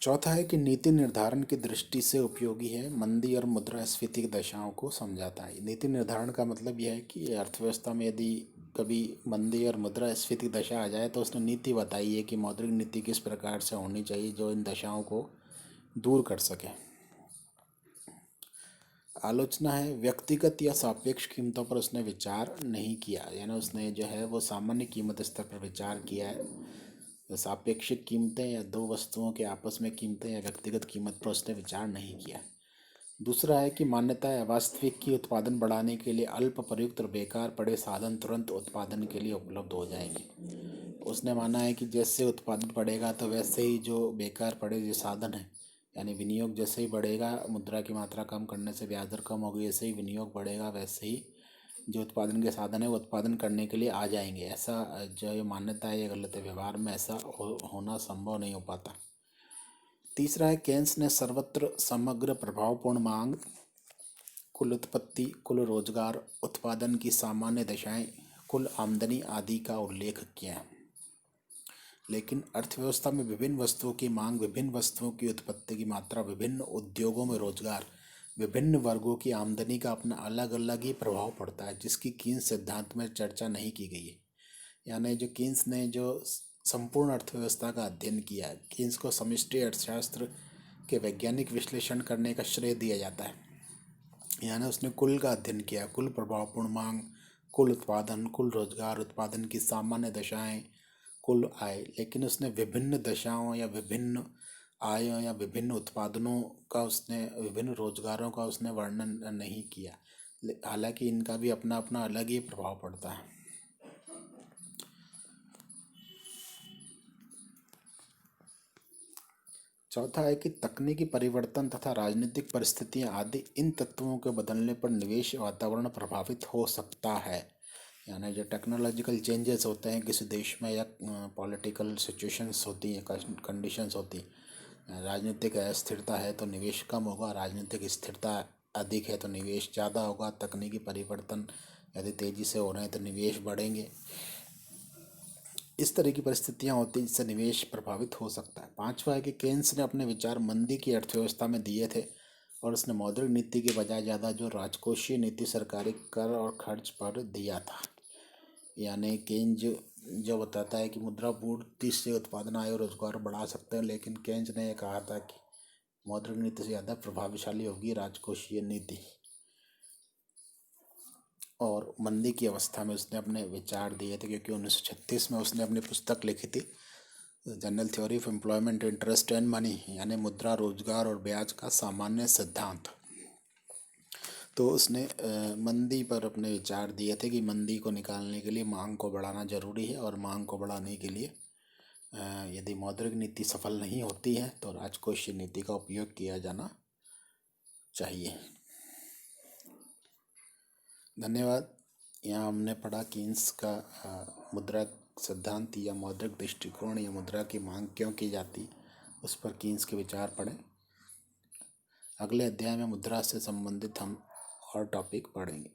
चौथा है कि नीति निर्धारण की दृष्टि से उपयोगी है, मंदी और मुद्रास्फीति की दशाओं को समझाता है। नीति निर्धारण का मतलब यह है कि अर्थव्यवस्था में यदि कभी मंदी और मुद्रास्फीति की दशा आ जाए तो उसने नीति बताई है कि मौद्रिक नीति किस प्रकार से होनी चाहिए जो इन दशाओं को दूर कर सके। आलोचना है, व्यक्तिगत या सापेक्ष कीमतों पर उसने विचार नहीं किया, यानी उसने जो है वो सामान्य कीमत स्तर पर विचार किया है। सापेक्षिक कीमतें या दो वस्तुओं के आपस में कीमतें या व्यक्तिगत कीमत पर उसने विचार नहीं किया। दूसरा है कि मान्यता है वास्तविक की उत्पादन बढ़ाने के लिए अल्प प्रयुक्त और बेकार पड़े साधन तुरंत उत्पादन के लिए उपलब्ध हो जाएंगे। उसने माना है कि जैसे उत्पादन बढ़ेगा तो वैसे ही जो बेकार पड़े जो साधन है, यानी विनियोग जैसे ही बढ़ेगा, मुद्रा की मात्रा कम करने से ब्याज दर कम होगी, जैसे ही विनियोग बढ़ेगा वैसे ही जो उत्पादन के साधन है वो उत्पादन करने के लिए आ जाएंगे। ऐसा जो ये मान्यता है ये गलत है, व्यवहार में ऐसा होना संभव नहीं हो पाता। तीसरा है, केन्स ने सर्वत्र समग्र प्रभावपूर्ण मांग, कुल उत्पत्ति, कुल रोजगार, उत्पादन की सामान्य दशाएं, कुल आमदनी आदि का उल्लेख किया है। लेकिन अर्थव्यवस्था में विभिन्न वस्तुओं की मांग, विभिन्न वस्तुओं की उत्पत्ति की मात्रा, विभिन्न उद्योगों में रोजगार, विभिन्न वर्गों की आमदनी का अपना अलग अलग ही प्रभाव पड़ता है, जिसकी कीन्स सिद्धांत में चर्चा नहीं की गई है। यानी जो कीन्स ने जो संपूर्ण अर्थव्यवस्था का अध्ययन किया है, कीन्स को समष्टि अर्थशास्त्र के वैज्ञानिक विश्लेषण करने का श्रेय दिया जाता है। यानी उसने कुल का अध्ययन किया, कुल प्रभावपूर्ण मांग, कुल उत्पादन, कुल रोजगार, उत्पादन की सामान्य दशाएं, कुल आय। लेकिन उसने विभिन्न दशाओं या विभिन्न आयों या विभिन्न उत्पादनों का, उसने विभिन्न रोजगारों का उसने वर्णन नहीं किया, हालांकि इनका भी अपना अपना अलग ही प्रभाव पड़ता है। चौथा है कि तकनीकी परिवर्तन तथा राजनीतिक परिस्थितियां आदि इन तत्वों के बदलने पर निवेश वातावरण प्रभावित हो सकता है। यानी जो टेक्नोलॉजिकल चेंजेस होते हैं किसी देश में, या पॉलिटिकल सिचुएशंस होती हैं, कंडीशंस होती हैं, राजनीतिक अस्थिरता है तो निवेश कम होगा, राजनीतिक स्थिरता अधिक है तो निवेश ज़्यादा होगा। तकनीकी परिवर्तन यदि तेज़ी से हो रहे हैं तो निवेश बढ़ेंगे। इस तरह की परिस्थितियां होती हैं जिससे निवेश प्रभावित हो सकता है। पांचवा है कि केन्स ने अपने विचार मंदी की अर्थव्यवस्था में दिए थे और उसने मौद्रिक नीति के बजाय ज़्यादा जो राजकोषीय नीति सरकारी कर और खर्च पर दिया था। यानी केन्स जो बताता है कि मुद्रापूर्ति से उत्पादन आय और रोजगार बढ़ा सकते हैं, लेकिन केन्स ने यह कहा था कि मौद्रिक नीति से ज़्यादा प्रभावशाली होगी राजकोषीय नीति। और मंदी की अवस्था में उसने अपने विचार दिए थे, क्योंकि 1936 में उसने अपनी पुस्तक लिखी थी general theory of employment, interest and money, यानी मुद्रा, रोजगार और ब्याज का सामान्य सिद्धांत। तो उसने मंदी पर अपने विचार दिए थे कि मंदी को निकालने के लिए मांग को बढ़ाना जरूरी है, और मांग को बढ़ाने के लिए यदि मौद्रिक नीति सफल नहीं होती है तो राजकोषीय नीति का उपयोग किया जाना चाहिए। धन्यवाद। यहाँ हमने पढ़ा कीन्स का मुद्रा सिद्धांत या मौद्रिक दृष्टिकोण या मुद्रा की मांग क्यों की जाती, उस पर कीन्स के विचार पढ़े। अगले अध्याय में मुद्रा से संबंधित हम और टॉपिक पढ़ेंगे।